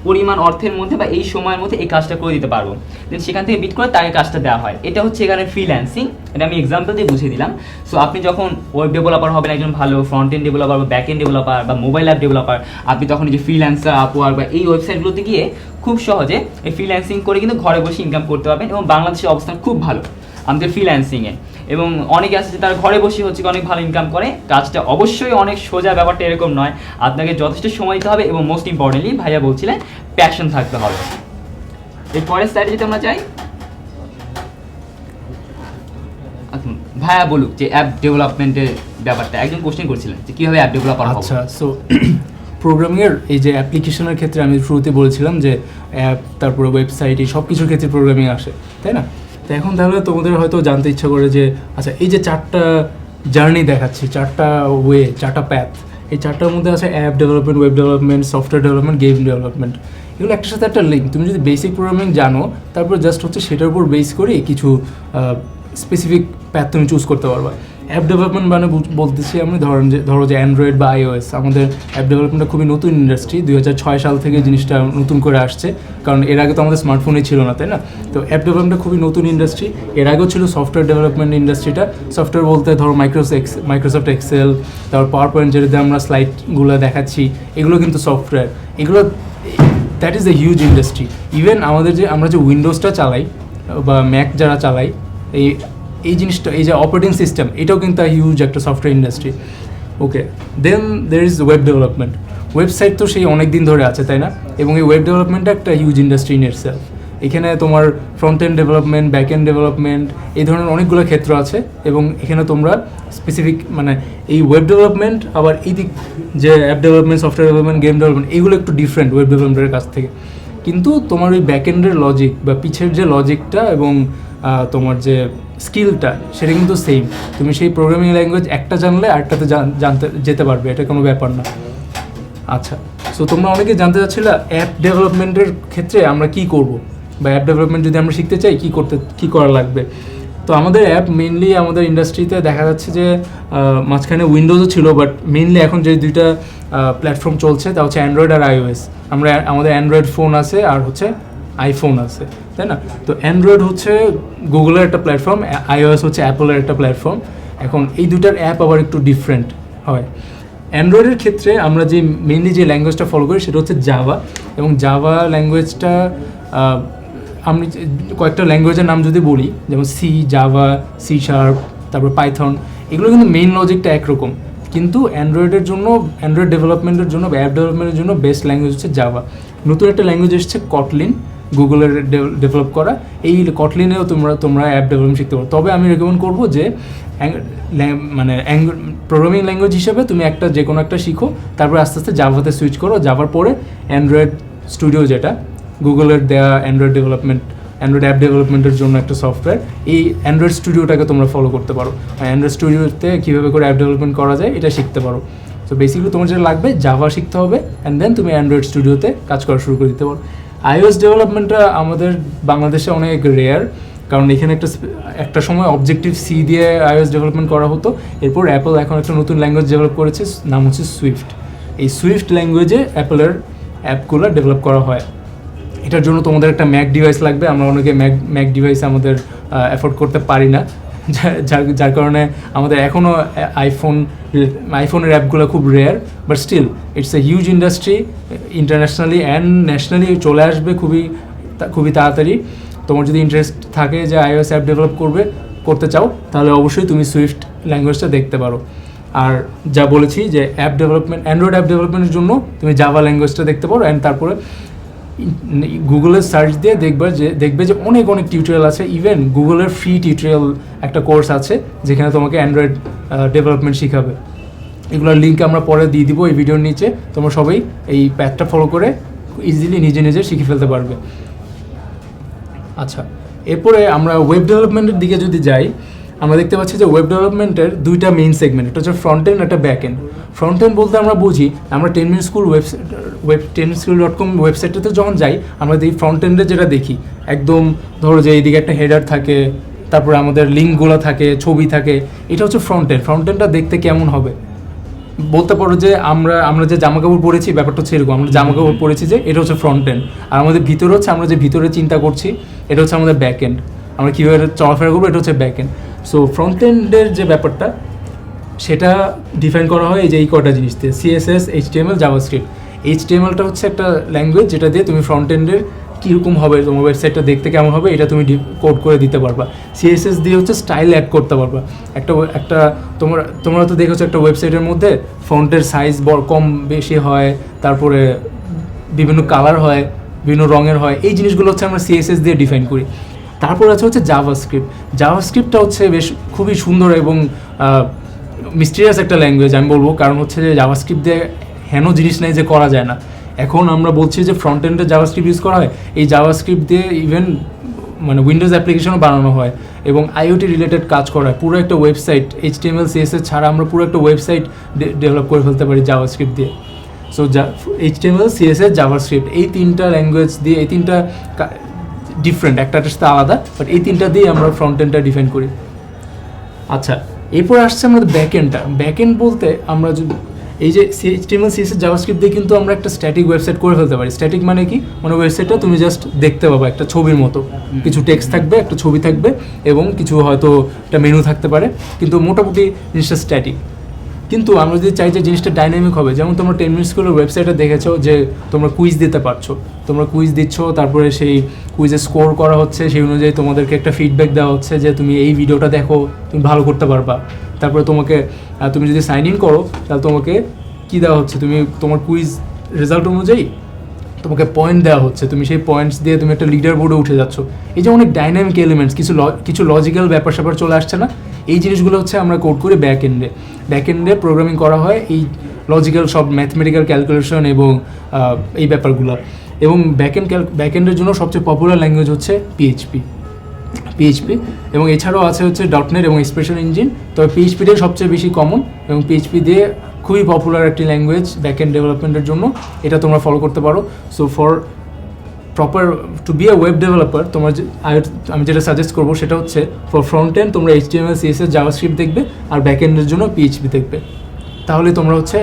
পরিমাণ অর্থের মধ্যে বা এই সময়ের মধ্যে এই কাজটা করে দিতে পারবো, দেন সেখান থেকে বিট করে তাকে কাজটা দেওয়া হয়। এটা হচ্ছে এখানে ফ্রিল্যান্সিং, এটা আমি এক্সাম্পল দিয়ে বুঝিয়ে দিলাম। সো আপনি যখন ওয়েব ডেভেলপার হবেন, একজন ভালো ফ্রন্ট এন্ড ডেভেলপার বা ব্যাক এন্ড ডেভেলপার বা মোবাইল অ্যাপ ডেভেলপার, আপনি তখন এই যে ফ্রিল্যান্সার, আপওয়ার্ক বা এই ওয়েবসাইটগুলোতে গিয়ে খুব সহজে এই ফ্রিল্যান্সিং করে কিন্তু ঘরে বসে ইনকাম করতে পারবেন। এবং বাংলাদেশের অবস্থান খুব ভালো আমাদের ফ্রিল্যান্সিংয়ে, এবং অনেকে আছে যে তারা ঘরে বসে হচ্ছে অনেক ভালো ইনকাম করে। কাজটা অবশ্যই অনেক সোজা, ব্যাপারটা এরকম নয়, আপনাকে যথেষ্ট সময় দিতে হবে এবং মোস্ট ইম্পর্টেন্টলি ভাইয়া বলছিলেন প্যাশন থাকতে হবে। এর পরের স্লাইডে যদি আমরা যাই, ভাইয়া বলুক যে অ্যাপ ডেভেলপমেন্টের ব্যাপারটা, একজন কোশ্চেন করছিলেন যে কীভাবে অ্যাপ ডেভেলপার হবে। আচ্ছা, সো প্রোগ্রামিংয়ের এই যে অ্যাপ্লিকেশনের ক্ষেত্রে আমি শুরুতে বলেছিলাম যে অ্যাপ, তারপরে ওয়েবসাইট, এই সব কিছুর ক্ষেত্রে প্রোগ্রামিং আসে, তাই না? তো এখন তাহলে তোমাদের হয়তো জানতে ইচ্ছা করে যে আচ্ছা, এই যে 4টা জার্নি দেখাচ্ছি, 4টা ওয়ে, 4টা প্যাথ, এই চারটার মধ্যে আছে app development, web development, software development, game development. এগুলো একটার সাথে একটা লিঙ্ক। তুমি যদি বেসিক প্রোগ্রামিং জানো, তারপর জাস্ট হচ্ছে সেটার উপর বেস করে কিছু স্পেসিফিক প্যাথ তুমি চুজ করতে পারবা। অ্যাপ ডেভেলপমেন্ট মানে বলতেছি আমি ধরো যে অ্যান্ড্রয়েড বা iOS, আমাদের অ্যাপ ডেভেলপমেন্টটা খুবই নতুন ইন্ডাস্ট্রি, 2006 সাল থেকে জিনিসটা নতুন করে আসছে, কারণ এর আগে তো আমাদের স্মার্টফোনই ছিল না, তাই না? তো অ্যাপ ডেভেলপমেন্টটা খুবই নতুন ইন্ডাস্ট্রি। এর আগেও ছিল সফটওয়্যার ডেভেলপমেন্ট ইন্ডাস্ট্রিটা। সফটওয়্যার বলতে ধরো মাইক্রোসফট এক্সেল, তারপর পাওয়ার পয়েন্ট, যেটাতে আমরা স্লাইডগুলো দেখাচ্ছি, এগুলো কিন্তু সফটওয়্যার। এগুলো that is a huge industry. Even আমরা যে উইন্ডোজটা চালাই বা ম্যাক যারা চালাই, এই জিনিসটা, এই যে অপারেটিং সিস্টেম, এটাও কিন্তু হিউজ একটা software industry. Okay, then there is web development. Website তো সেই অনেক দিন ধরে আছে, তাই না? এবং এই ওয়েব ডেভেলপমেন্টটা একটা হিউজ ইন্ডাস্ট্রি ইন ইটসেলফ। এখানে তোমার front end development, back end development, এই ধরনের অনেকগুলো ক্ষেত্র আছে। এবং এখানে তোমরা স্পেসিফিক মানে এই ওয়েব ডেভেলপমেন্ট, আবার এই দিক যে app development, software development, game development, এগুলো একটু ডিফারেন্ট ওয়েব ডেভেলপমেন্টের কাছ থেকে। কিন্তু তোমার ওই ব্যাক এন্ডের লজিক বা পিছের যে লজিকটা এবং তোমার যে স্কিলটা, সেটা কিন্তু সেম। তুমি সেই প্রোগ্রামিং ল্যাঙ্গুয়েজ একটা জানলে আরেকটাতে জানতে যেতে পারবে, এটা কোনো ব্যাপার না। আচ্ছা, সো তোমরা অনেকে জানতে চাচ্ছিলে অ্যাপ ডেভেলপমেন্টের ক্ষেত্রে আমরা কি করব, বা অ্যাপ ডেভেলপমেন্ট যদি আমরা শিখতে চাই কী করা লাগবে। তো আমাদের অ্যাপ মেইনলি আমাদের ইন্ডাস্ট্রিতে দেখা যাচ্ছে যে মাঝখানে উইন্ডোজও ছিল, বাট মেইনলি এখন যে দুইটা প্ল্যাটফর্ম চলছে তা হচ্ছে অ্যান্ড্রয়েড আর iOS। আমাদের অ্যান্ড্রয়েড ফোন আছে আর হচ্ছে আইফোন আছে, তাই না? তো অ্যান্ড্রয়েড হচ্ছে গুগলের একটা প্ল্যাটফর্ম, iOS হচ্ছে অ্যাপলের একটা প্ল্যাটফর্ম। এখন এই দুটার অ্যাপ আবার একটু ডিফারেন্ট হয়। অ্যান্ড্রয়েডের ক্ষেত্রে আমরা যে মেইনলি যে ল্যাঙ্গুয়েজটা ফলো করি সেটা হচ্ছে জাভা। এবং জাভা ল্যাঙ্গুয়েজটা আমি কয়েকটা ল্যাঙ্গুয়েজের নাম যদি বলি, যেমন সি, জাভা, সি শার্প, তারপর পাইথন, এগুলো কিন্তু মেইন লজিকটা একরকম। কিন্তু অ্যান্ড্রয়েডের জন্য, অ্যান্ড্রয়েড ডেভেলপমেন্টের জন্য বা অ্যাপ ডেভেলপমেন্টের জন্য বেস্ট ল্যাঙ্গুয়েজ হচ্ছে জাভা। নতুন একটা ল্যাঙ্গুয়েজ এসেছে কটলিন, গুগলের ডেভেলপ করা। এই কটলিনেও তোমরা অ্যাপ ডেভেলপমেন্ট শিখতে পারো। তবে আমি রেকমেন্ড করবো যে মানে প্রোগ্রামিং ল্যাঙ্গুয়েজ হিসেবে তুমি যে কোনো একটা শিখো, তারপরে আস্তে আস্তে জাভাতে সুইচ করো। জাভার পরে অ্যান্ড্রয়েড স্টুডিও, যেটা গুগলের দেওয়া অ্যান্ড্রয়েড অ্যাপ ডেভেলপমেন্টের জন্য একটা সফটওয়্যার, এই অ্যান্ড্রয়েড স্টুডিওটাকে তোমরা ফলো করতে পারো। অ্যান্ড্রয়েড স্টুডিওতে কীভাবে করে অ্যাপ ডেভেলপমেন্ট করা যায় এটা শিখতে পারো। সো বেসিক্যালি তোমার যেটা লাগবে, জাভা শিখতে হবে, অ্যান্ড দেন তুমি অ্যান্ড্রয়েড স্টুডিওতে কাজ করা শুরু করে দিতে পারো। iOS ডেভেলপমেন্টটা আমাদের বাংলাদেশে অনেক রেয়ার, কারণ এখানে একটা সময় অবজেক্টিভ সি দিয়ে iOS ডেভেলপমেন্ট করা হতো। এরপর অ্যাপল এখন একটা নতুন ল্যাঙ্গুয়েজ ডেভেলপ করেছে, নাম হচ্ছে সুইফট। এই সুইফট ল্যাঙ্গুয়েজে অ্যাপলের অ্যাপগুলো ডেভেলপ করা হয়। এটার জন্য তোমাদের একটা ম্যাক ডিভাইস লাগবে। আমরা অনেকে ম্যাক ডিভাইস আমাদের অ্যাফোর্ড করতে পারি না, যার কারণে আমাদের এখনও আইফোনের অ্যাপগুলো খুব rare. But still it's a huge industry, internationally and nationally চলে আসবে খুবই তাড়াতাড়ি। তোমার যদি ইন্টারেস্ট থাকে যে iOS অ্যাপ ডেভেলপ করতে চাও, তাহলে অবশ্যই তুমি সুইফট ল্যাঙ্গুয়েজটা দেখতে পারো। আর যা বলেছি যে অ্যান্ড্রয়েড অ্যাপ ডেভেলপমেন্টের জন্য তুমি জাভা ল্যাঙ্গুয়েজটা দেখতে পারো। অ্যান্ড তারপরে গুগলের সার্চ দিয়ে দেখবে যে অনেক টিউটোরিয়াল আছে। ইভেন গুগলের ফ্রি টিউটোরিয়াল একটা কোর্স আছে যেখানে তোমাকে অ্যান্ড্রয়েড ডেভেলপমেন্ট শেখাবে। এগুলোর লিঙ্ক আমরা পরে দিয়ে দিব এই ভিডিওর নিচে। তোমরা সবাই এই প্যাথটা ফলো করে ইজিলি নিজে শিখে ফেলতে পারবে। আচ্ছা, এরপরে আমরা ওয়েব ডেভেলপমেন্টের দিকে যদি যাই, আমরা দেখতে পাচ্ছি যে ওয়েব ডেভেলপমেন্টের দুইটা মেইন সেগমেন্ট, একটা হচ্ছে ফ্রন্ট এন্ড, একটা ব্যাক এন্ড। ফ্রন্ট এন্ড বলতে আমরা বুঝি, আমরা 10minuteschool.com ওয়েবসাইটটাতে যখন যাই, আমরা এই ফ্রন্ট এন্ডে যেটা দেখি, একদম ধরো যে এইদিকে একটা হেডার থাকে, তারপরে আমাদের লিঙ্কগুলো থাকে, ছবি থাকে, এটা হচ্ছে ফ্রন্ট এন্ড। ফ্রন্ট এন্ডটা দেখতে কেমন হবে বলতে পারো যে আমরা যে জামাকাপড় পরেছি, ব্যাপারটা হচ্ছে এরকম, আমরা জামাকাপড় পরেছি যে এটা হচ্ছে ফ্রন্ট এন্ড। আর আমাদের ভিতরে হচ্ছে আমরা যে ভিতরে চিন্তা করছি, এটা হচ্ছে আমাদের ব্যাক এন্ড। আমরা কীভাবে চলাফেরা করবো, এটা হচ্ছে ব্যাক এন্ড। সো ফ্রন্ট এন্ডের যে ব্যাপারটা, সেটা ডিফাইন করা হয় এই যে এই কটা জিনিস দিয়ে, CSS, HTML, জাভাস্ক্রিপ্ট। HTMLটা হচ্ছে একটা ল্যাঙ্গুয়েজ যেটা দিয়ে তুমি ফ্রন্ট এন্ডের কীরকম হবে, তোমার ওয়েবসাইটটা দেখতে কেমন হবে, এটা তুমি কোড করে দিতে পারবা। CSS দিয়ে হচ্ছে স্টাইল অ্যাড করতে পারবা। একটা তোমরা তো দেখেছো একটা ওয়েবসাইটের মধ্যে ফন্টের সাইজ কম বেশি হয়, তারপরে বিভিন্ন কালার হয়, বিভিন্ন রঙের হয়, এই জিনিসগুলো হচ্ছে আমরা CSS দিয়ে ডিফাইন করি। তারপর হচ্ছে জাভাস্ক্রিপ্টটা হচ্ছে বেশ খুবই সুন্দর এবং মিস্টিরিয়াস একটা ল্যাঙ্গুয়েজ আমি বলবো, কারণ হচ্ছে যে জাভাস্ক্রিপ্ট দিয়ে হেন জিনিস নেই যে করা যায় না। এখন আমরা বলছি যে ফ্রন্ট এন্ডে জাভাস্ক্রিপ্ট ইউজ করা হয়, এই জাভাস্ক্রিপ্ট দিয়ে ইভেন মানে উইন্ডোজ অ্যাপ্লিকেশনও বানানো হয় এবং আইওটি রিলেটেড কাজ করা হয়। পুরো একটা ওয়েবসাইট HTML CSS ছাড়া আমরা পুরো একটা ওয়েবসাইট ডেভেলপ করে ফেলতে পারি জাভাস্ক্রিপ্ট দিয়ে। সো HTML CSS জাভাস্ক্রিপ্ট এই তিনটা ল্যাঙ্গুয়েজ দিয়ে, এই তিনটা ডিফারেন্ট, একটা সাথে আলাদা, বাট এই তিনটা দিয়ে আমরা ফ্রন্ট এন্ডটা ডিফাইন করি। আচ্ছা, এরপর আসছে আমাদের ব্যাকএন্ডটা। ব্যাকএন্ড বলতে আমরা এই যে HTML CSS জাভাস্ক্রিপ্ট দিয়ে কিন্তু আমরা একটা স্ট্যাটিক ওয়েবসাইট করে ফেলতে পারি। স্ট্যাটিক মানে কি, মানে ওয়েবসাইটটা তুমি জাস্ট দেখতে পাবা একটা ছবির মতো, কিছু টেক্সট থাকবে, একটা ছবি থাকবে এবং কিছু হয়তো একটা মেনু থাকতে পারে, কিন্তু মোটামুটি জিনিসটা স্ট্যাটিক। কিন্তু আমরা যদি চাই যে জিনিসটা ডাইনামিক হবে, যেমন তোমরা 10 মিনিট স্কুলের ওয়েবসাইটে দেখেছো যে তোমরা কুইজ দিতে পারছো, তোমরা কুইজ দিচ্ছ, তারপরে সেই কুইজে স্কোর করা হচ্ছে, সেই অনুযায়ী তোমাদেরকে একটা ফিডব্যাক দেওয়া হচ্ছে যে তুমি এই ভিডিওটা দেখো, তুমি ভালো করতে পারবা। তারপরে তোমাকে তুমি যদি সাইন ইন করো তাহলে তোমাকে কী দেওয়া হচ্ছে, তুমি তোমার কুইজ রেজাল্ট অনুযায়ী তোমাকে পয়েন্ট দেওয়া হচ্ছে, তুমি সেই পয়েন্টস দিয়ে তুমি একটা লিডার বোর্ডে উঠে যাচ্ছ। এই যে অনেক ডাইনামিক এলিমেন্টস, কিছু লজিক্যাল ব্যাপার স্যাপার চলে আসছে না, এই জিনিসগুলো হচ্ছে আমরা কোড করি ব্যাক এন্ডে প্রোগ্রামিং করা হয় এই লজিক্যাল সব ম্যাথমেটিক্যাল ক্যালকুলেশন এবং এই ব্যাপারগুলো। এবং ব্যাকএন্ডের জন্য সবচেয়ে পপুলার ল্যাঙ্গুয়েজ হচ্ছে পিএইচপি এবং এছাড়াও আছে হচ্ছে .NET এবং এক্সপ্রেশন ইঞ্জিন। তবে পিএইচপিটাই সবচেয়ে বেশি কমন এবং পিএইচপি দিয়ে খুবই পপুলার একটি ল্যাঙ্গুয়েজ ব্যাকএন্ড ডেভেলপমেন্টের জন্য, এটা তোমরা ফলো করতে পারো। So for proper to be a web developer তোমরা আমি যেটা সাজেস্ট করবো সেটা হচ্ছে ফর ফ্রন্ট এন্ড তোমরা HTML CSS জাভাস্ক্রিপ্ট দেখবে, আর ব্যাকএন্ডের জন্য পিএইচপি দেখবে। তাহলে তোমরা হচ্ছে,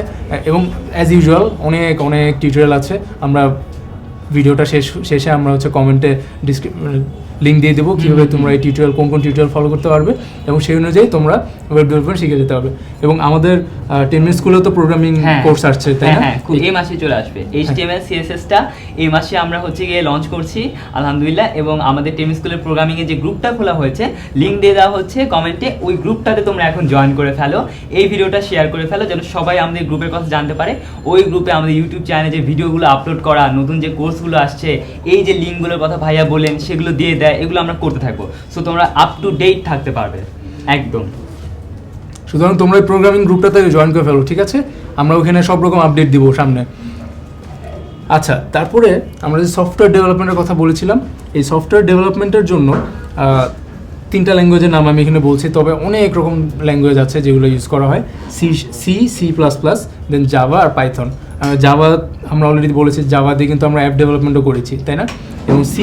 এবং অ্যাজ ইউজুয়াল অনেক টিউটোরিয়াল আছে, আমরা ভিডিওটা শেষে আমরা হচ্ছে কমেন্টে লিঙ্ক দিয়ে দেবো কীভাবে তোমরা এই টিউটোরিয়াল কোন টিউটোরিয়াল ফলো করতে পারবে এবং সেই অনুযায়ী তোমরা ওয়েব ডেভেলপমেন্ট শিখে যেতে পারবে। এবং আমাদের 10 মিনিট স্কুলেও তো প্রোগ্রামিং কোর্স আসছে, তাই না? হ্যাঁ, এই মাসে চলে আসবে HTML CSS-টা, এই মাসে আমরা হচ্ছে গিয়ে লঞ্চ করছি আলহামদুলিল্লাহ। এবং আমাদের 10 মিনিট স্কুলের প্রোগ্রামিংয়ের যে গ্রুপটা খোলা হয়েছে, লিঙ্ক দিয়ে দেওয়া হচ্ছে কমেন্টে, ওই গ্রুপটাতে তোমরা এখন জয়েন করে ফেলো, এই ভিডিওটা শেয়ার করে ফেলো যেন সবাই আমাদের গ্রুপের কথা জানতে পারে। ওই গ্রুপে আমাদের ইউটিউব চ্যানেলে যে ভিডিওগুলো আপলোড করা, নতুন যে কোর্সগুলো আসছে, এই যে লিঙ্কগুলোর কথা ভাইয়া বলেন সেগুলো দিয়ে দেয়, এগুলো আমরা করতে থাকবো। সো তোমরা আপ টু ডেট থাকতে পারবে একদম। সুতরাং তোমরা এই প্রোগ্রামিং গ্রুপটাতে জয়েন করে ফেলো, ঠিক আছে? আমরা ওখানে সব রকম আপডেট দিব সামনে। আচ্ছা, তারপরে আমরা যে সফটওয়্যার ডেভেলপমেন্টের কথা বলেছিলাম, এই সফটওয়্যার ডেভেলপমেন্টের জন্য 3টা ল্যাঙ্গুয়েজের নাম আমি এখানে বলছি, তবে অনেক রকম ল্যাঙ্গুয়েজ আছে যেগুলো ইউজ করা হয়। C++, দেন জাভা আর পাইথন। জাভা আমরা অলরেডি বলেছি, জাভা দিয়ে কিন্তু আমরা অ্যাপ ডেভেলপমেন্টও করেছি, তাই না? এবং C++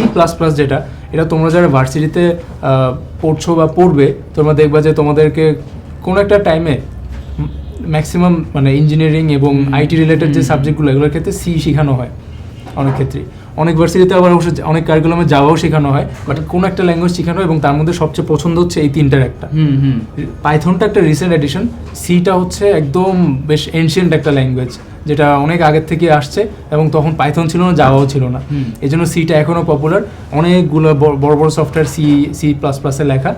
যেটা, এটা তোমরা যারা ভার্সিটিতে পড়ছো বা পড়বে, তোমরা দেখবা যে তোমাদেরকে কোনো একটা টাইমে ম্যাক্সিমাম মানে ইঞ্জিনিয়ারিং এবং আইটি রিলেটেড যে সাবজেক্টগুলো, এগুলোর ক্ষেত্রে C শেখানো হয় অনেক ক্ষেত্রে। অনেক ভার্সিটিতে আবার অবশ্য অনেক কারিকুলামে জাভাও শেখানো হয়, বাট কোনো একটা ল্যাঙ্গুয়েজ শেখানো হয় এবং তার মধ্যে সবচেয়ে পছন্দ হচ্ছে এই 3টার একটা। পাইথনটা একটা রিসেন্ট এডিশন, সিটা হচ্ছে একদম বেশ এনশিয়েন্ট একটা ল্যাঙ্গুয়েজ, যেটা অনেক আগের থেকে আসছে এবং তখন পাইথন ছিল না, জাভাও ছিল না। এই জন্য সিটা এখনও পপুলার, অনেকগুলো বড় বড় সফটওয়্যার C++-এ লেখা,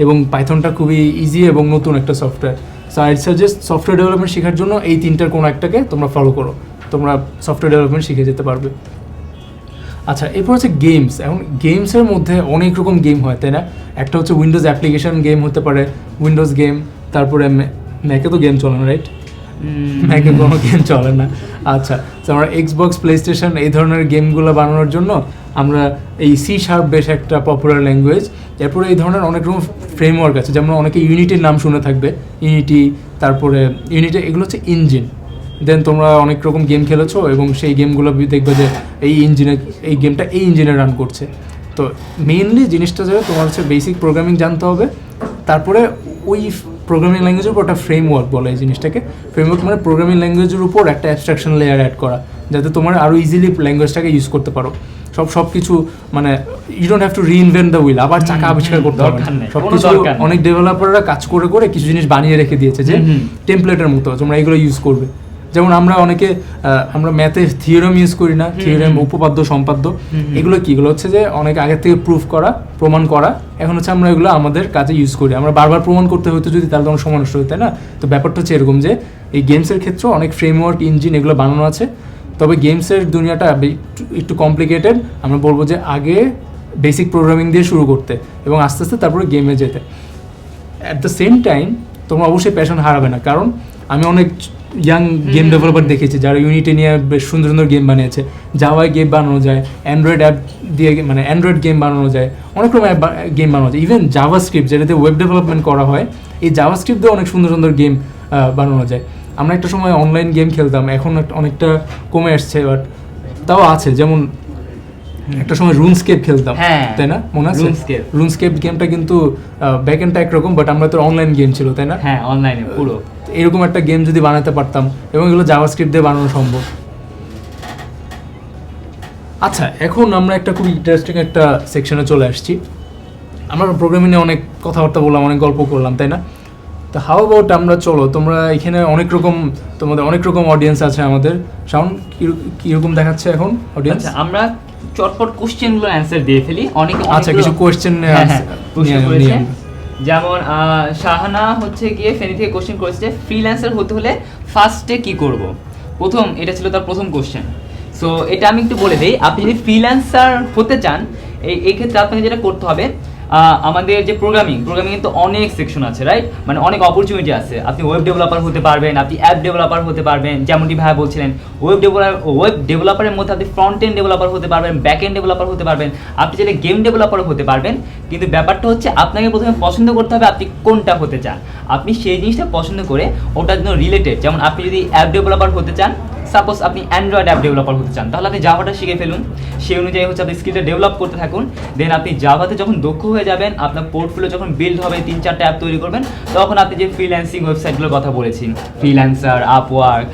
এবং পাইথনটা খুবই ইজি এবং নতুন একটা software. So I suggest software development শেখার জন্য এই 3টার কোনো একটাকে তোমরা ফলো করো, তোমরা সফটওয়্যার ডেভেলপমেন্ট শিখে যেতে পারবে। আচ্ছা, এরপর হচ্ছে গেমস। এখন গেমসের মধ্যে অনেক রকম গেম হয়, তাই না? একটা হচ্ছে উইন্ডোজ অ্যাপ্লিকেশন গেম হতে পারে, উইন্ডোজ গেম, তারপরে ম্যাকে তো গেম চলে না, রাইট? ম্যাকে কোনো গেম চলে না। আচ্ছা, তো আমরা এক্সবক্স, প্লেস্টেশন এই ধরনের গেমগুলো বানানোর জন্য আমরা এই C# বেশ একটা পপুলার ল্যাঙ্গুয়েজ। এরপরে এই ধরনের অনেক রকম ফ্রেমওয়ার্ক আছে, যেমন অনেকে ইউনিটির নাম শুনে থাকবে, ইউনিটি, তারপরে ইউনিটি, এগুলো হচ্ছে ইঞ্জিন। দেন তোমরা অনেক রকম গেম খেলেছো এবং সেই গেমগুলো দেখবে যে এই গেমটা এই ইঞ্জিনে রান করছে। তো মেইনলি জিনিসটা যে তোমার হচ্ছে বেসিক প্রোগ্রামিং জানতে হবে, তারপরে ওই প্রোগ্রামিং ল্যাঙ্গুয়েজের উপর একটা ফ্রেমওয়ার্ক বলে এই জিনিসটাকে। ফ্রেমওয়ার্ক মানে প্রোগ্রামিং ল্যাঙ্গুয়েজের উপর একটা অ্যাবস্ট্রাকশন লেয়ার অ্যাড করা, যাতে তোমরা আরও ইজিলি ল্যাঙ্গুয়েজটাকে ইউজ করতে পারো। সব কিছু মানে you don't have to reinvent the wheel, আবার চাকা আবিষ্কার করতে হবে সব কিছু। অনেক ডেভেলপাররা কাজ করে করে কিছু জিনিস বানিয়ে রেখে দিয়েছে যে টেমপ্লেটের মতো, তোমরা এগুলো ইউজ করবে। যেমন আমরা ম্যাথে থিওরেম ইউজ করি না, থিওরেম, উপপাদ্য, সম্পাদ্য, এগুলো কি? এগুলো হচ্ছে যে অনেক আগের থেকে প্রমাণ করা, এখন হচ্ছে আমরা এগুলো আমাদের কাজে ইউজ করি। আমরা বারবার প্রমাণ করতে হতো যদি, তাহলে তখন সময় নষ্ট হতো, তাই না? তো ব্যাপারটা হচ্ছে এরকম যে এই গেমসের ক্ষেত্রেও অনেক ফ্রেমওয়ার্ক, ইঞ্জিন এগুলো বানানো আছে। তবে গেমসের দুনিয়াটা একটু কমপ্লিকেটেড। আমরা বলবো যে আগে বেসিক প্রোগ্রামিং দিয়ে শুরু করতে এবং আস্তে আস্তে তারপরে গেমে যেতে। অ্যাট দ্য সেম টাইম তোমরা অবশ্যই প্যাশন হারাবে না, কারণ আমি অনেক ইয়াং গেম ডেভেলপার দেখেছি যারা ইউনিটি নিয়ে বেশ সুন্দর সুন্দর গেম বানিয়েছে। জাভায় গেম বানানো যায়, অ্যান্ড্রয়েড অ্যাপ দিয়ে মানে অ্যান্ড্রয়েড গেম বানানো যায়, অনেক রকম গেম বানানো যায়। ইভেন জাভা স্ক্রিপ্ট যেটাতে ওয়েব ডেভেলপমেন্ট করা হয়, এই জাভা স্ক্রিপ্ট দিয়ে অনেক সুন্দর সুন্দর গেম বানানো যায়। আমরা একটা সময় অনলাইন গেম খেলতাম, এখন অনেকটা কমে আসছে, বাট তাও আছে। যেমন একটা সময় রুনস্কেপ খেলতাম, তাই না? মনে আছে? রুনস্কেপ গেমটা কিন্তু ব্যাক এন্ডটা একরকম, বাট আমরা তো অনলাইন গেম ছিল, তাই না? হ্যাঁ, অনলাইনে পুরো এরকম একটা গেম যদি বানাতে পারতাম, এবং এগুলো জাভাস্ক্রিপ্ট দিয়ে বানানো সম্ভব। আচ্ছা, এখন আমরা একটা খুব ইন্টারেস্টিং একটা সেকশনে চলে আসছি। আমরা প্রোগ্রামিং নিয়ে অনেক কথাবার্তা বললাম, অনেক গল্প করলাম, তাই না? তো হাউ অ্যাবাউট আমরা চলো, তোমরা এখানে তোমাদের অনেক রকম অডিয়েন্স আছে আমাদের। সাউন্ড কিরকম দেখাচ্ছে এখন অডিয়েন্স? আচ্ছা, আমরা চটপট কোশ্চেনগুলো অ্যান্সার দিয়ে ফেলি। অনেকে আচ্ছা, কিছু কোশ্চেন যেমন শাহানা হচ্ছে গিয়ে ফেনী থেকে কোশ্চেন করেছে, ফ্রিল্যান্সার হতে হলে ফার্স্টে কি করব। এটা ছিল তার প্রথম কোশ্চেন। সো এটা আমি একটু বলে দিই, আপনি যদি ফ্রিল্যান্সার হতে চান, এই ক্ষেত্রে আপনাকে যেটা করতে হবে, আমাদের যে প্রোগ্রামিং কিন্তু অনেক সেকশন আছে, রাইট? মানে অনেক অপরচুনিটি আছে। আপনি ওয়েব ডেভেলপার হতে পারবেন, আপনি অ্যাপ ডেভেলপার হতে পারবেন, যেমনটি ভাইয়া বলছিলেন ওয়েব ডেভেলপারের মধ্যে আপনি ফ্রন্ট এন্ড ডেভেলপার হতে পারবেন, ব্যাক এন্ড ডেভেলপার হতে পারবেন, আপনি চাইলে গেম ডেভেলপার হতে পারবেন। কিন্তু ব্যাপারটা হচ্ছে আপনাকে প্রথমে পছন্দ করতে হবে আপনি কোনটা হতে চান। আপনি সেই জিনিসটা পছন্দ করে ওটার জন্য রিলেটেড, যেমন আপনি যদি অ্যাপ ডেভেলপার হতে চান, সাপোজ আপনি অ্যান্ড্রয়েড অ্যাপ ডেভেলপার হতে চান, তাহলে আপনি জাভাটা শিখে ফেলুন, সেই অনুযায়ী হচ্ছে আপনি স্কিলটা ডেভেলপ করতে থাকুন। দেন আপনি জাভাতে যখন দক্ষ হয়ে যাবেন, আপনার পোর্টফোলিও যখন বিল্ড হবে, 3-4টা অ্যাপ তৈরি করবেন, তখন আপনি যে ফ্রিল্যান্সিং ওয়েবসাইটগুলোর কথা বলেছি, ফ্রিল্যান্সার, আপওয়ার্ক,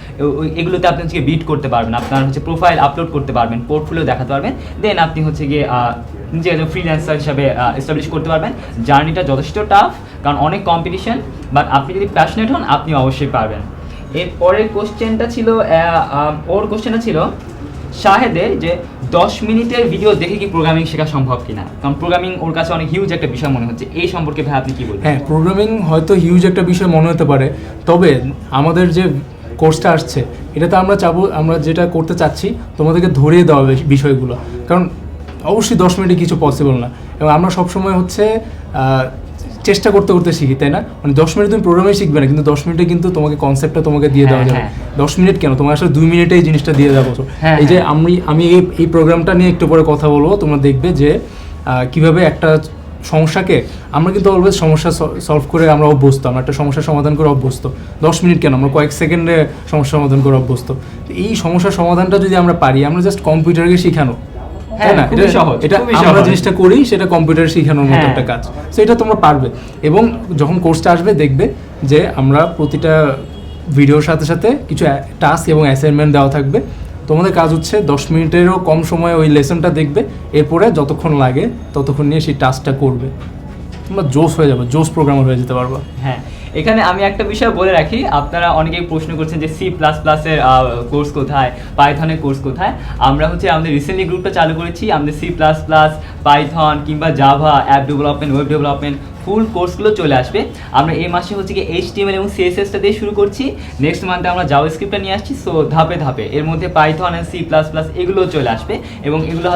এগুলোতে আপনি হচ্ছে বিট করতে পারবেন, আপনার হচ্ছে প্রোফাইল আপলোড করতে পারবেন, পোর্টফোলিও দেখাতে পারবেন। দেন আপনি হচ্ছে গিয়ে নিজে একজন ফ্রিল্যান্সার হিসাবে এস্টাবলিশ করতে পারবেন। জার্নিটা যথেষ্ট টাফ, কারণ অনেক কম্পিটিশন, বাট আপনি যদি প্যাশনেট হন আপনি অবশ্যই পারবেন। এর পরের কোশ্চেনটা ছিল শাহেদের, যে 10 মিনিটের ভিডিও দেখে কি প্রোগ্রামিং শেখা সম্ভব কিনা। কারণ প্রোগ্রামিং ওর কাছে অনেক হিউজ একটা বিষয় মনে হচ্ছে, এই সম্পর্কে ভাই আপনি কি বলবেন? হ্যাঁ, প্রোগ্রামিং হয়তো হিউজ একটা বিষয় মনে হতে পারে, তবে আমাদের যে কোর্সটা আসছে এটাতে আমরা চাবো, আমরা যেটা করতে চাচ্ছি তোমাদেরকে ধরিয়ে দেওয়া বিষয়গুলো, কারণ অবশ্যই 10 মিনিটে কিছু পসিবল না। এবং আমরা সবসময় হচ্ছে চেষ্টা করতে করতে শিখি, তাই না? মানে 10 মিনিট তুমি প্রোগ্রামে শিখবে না, কিন্তু 10 মিনিটে কিন্তু তোমাকে কনসেপ্টটা তোমাকে দিয়ে দেওয়া যাবে। 10 মিনিট কেন, তোমার আসলে 2 মিনিটে এই জিনিসটা দিয়ে দেওয়া। এই যে আমি এই প্রোগ্রামটা নিয়ে একটু পরে কথা বলবো, তোমরা দেখবে যে কিভাবে একটা সমস্যাকে আমরা কিন্তু অলওয়েজ সমস্যা সলভ করে আমরা অভ্যস্ত, আমরা একটা সমস্যার সমাধান করে অভ্যস্ত। 10 মিনিট কেন, আমরা কয়েক সেকেন্ডে সমস্যা সমাধান করে অভ্যস্ত। এই সমস্যার সমাধানটা যদি আমরা পারি, আমরা জাস্ট কম্পিউটারকে শেখানো, তাই না? এটা আমরা জিনিসটা করি, সেটা কম্পিউটার শেখানোর মতো একটা কাজ। সো এটা তোমরা পারবে, এবং যখন কোর্সটা আসবে দেখবে যে আমরা প্রতিটা ভিডিওর সাথে সাথে কিছু টাস্ক এবং অ্যাসাইনমেন্ট দেওয়া থাকবে। তোমাদের কাজ হচ্ছে 10 মিনিটেরও কম সময়ে ওই লেসনটা দেখবে, এরপরে যতক্ষণ লাগে ততক্ষণ নিয়ে সেই টাস্কটা করবে। তোমরা জোস হয়ে যাবে, জোস প্রোগ্রামার হয়ে যেতে পারবা। হ্যাঁ, এখানে আমি একটা বিষয় বলে রাখি, আপনারা অনেকেই প্রশ্ন করছেন যে C++ এর কোর্স কোথায়, পাইথনের কোর্স কোথায়। আমরা হচ্ছে আমাদের রিসেন্টলি গ্রুপটা চালু করেছি, আমাদের C++, পাইথন কিংবা Java, app development, web development full কোর্সগুলো চলে আসবে। আমরা এই মাসে হচ্ছে কি HTML এবং CSSটা দিয়ে শুরু করছি, নেক্সট মান্থে আমরা জাভাস্ক্রিপ্টটা নিয়ে আসছি। সো ধাপে ধাপে এর মধ্যে পাইথন আর C++ এগুলোও চলে আসবে, এবং এগুলো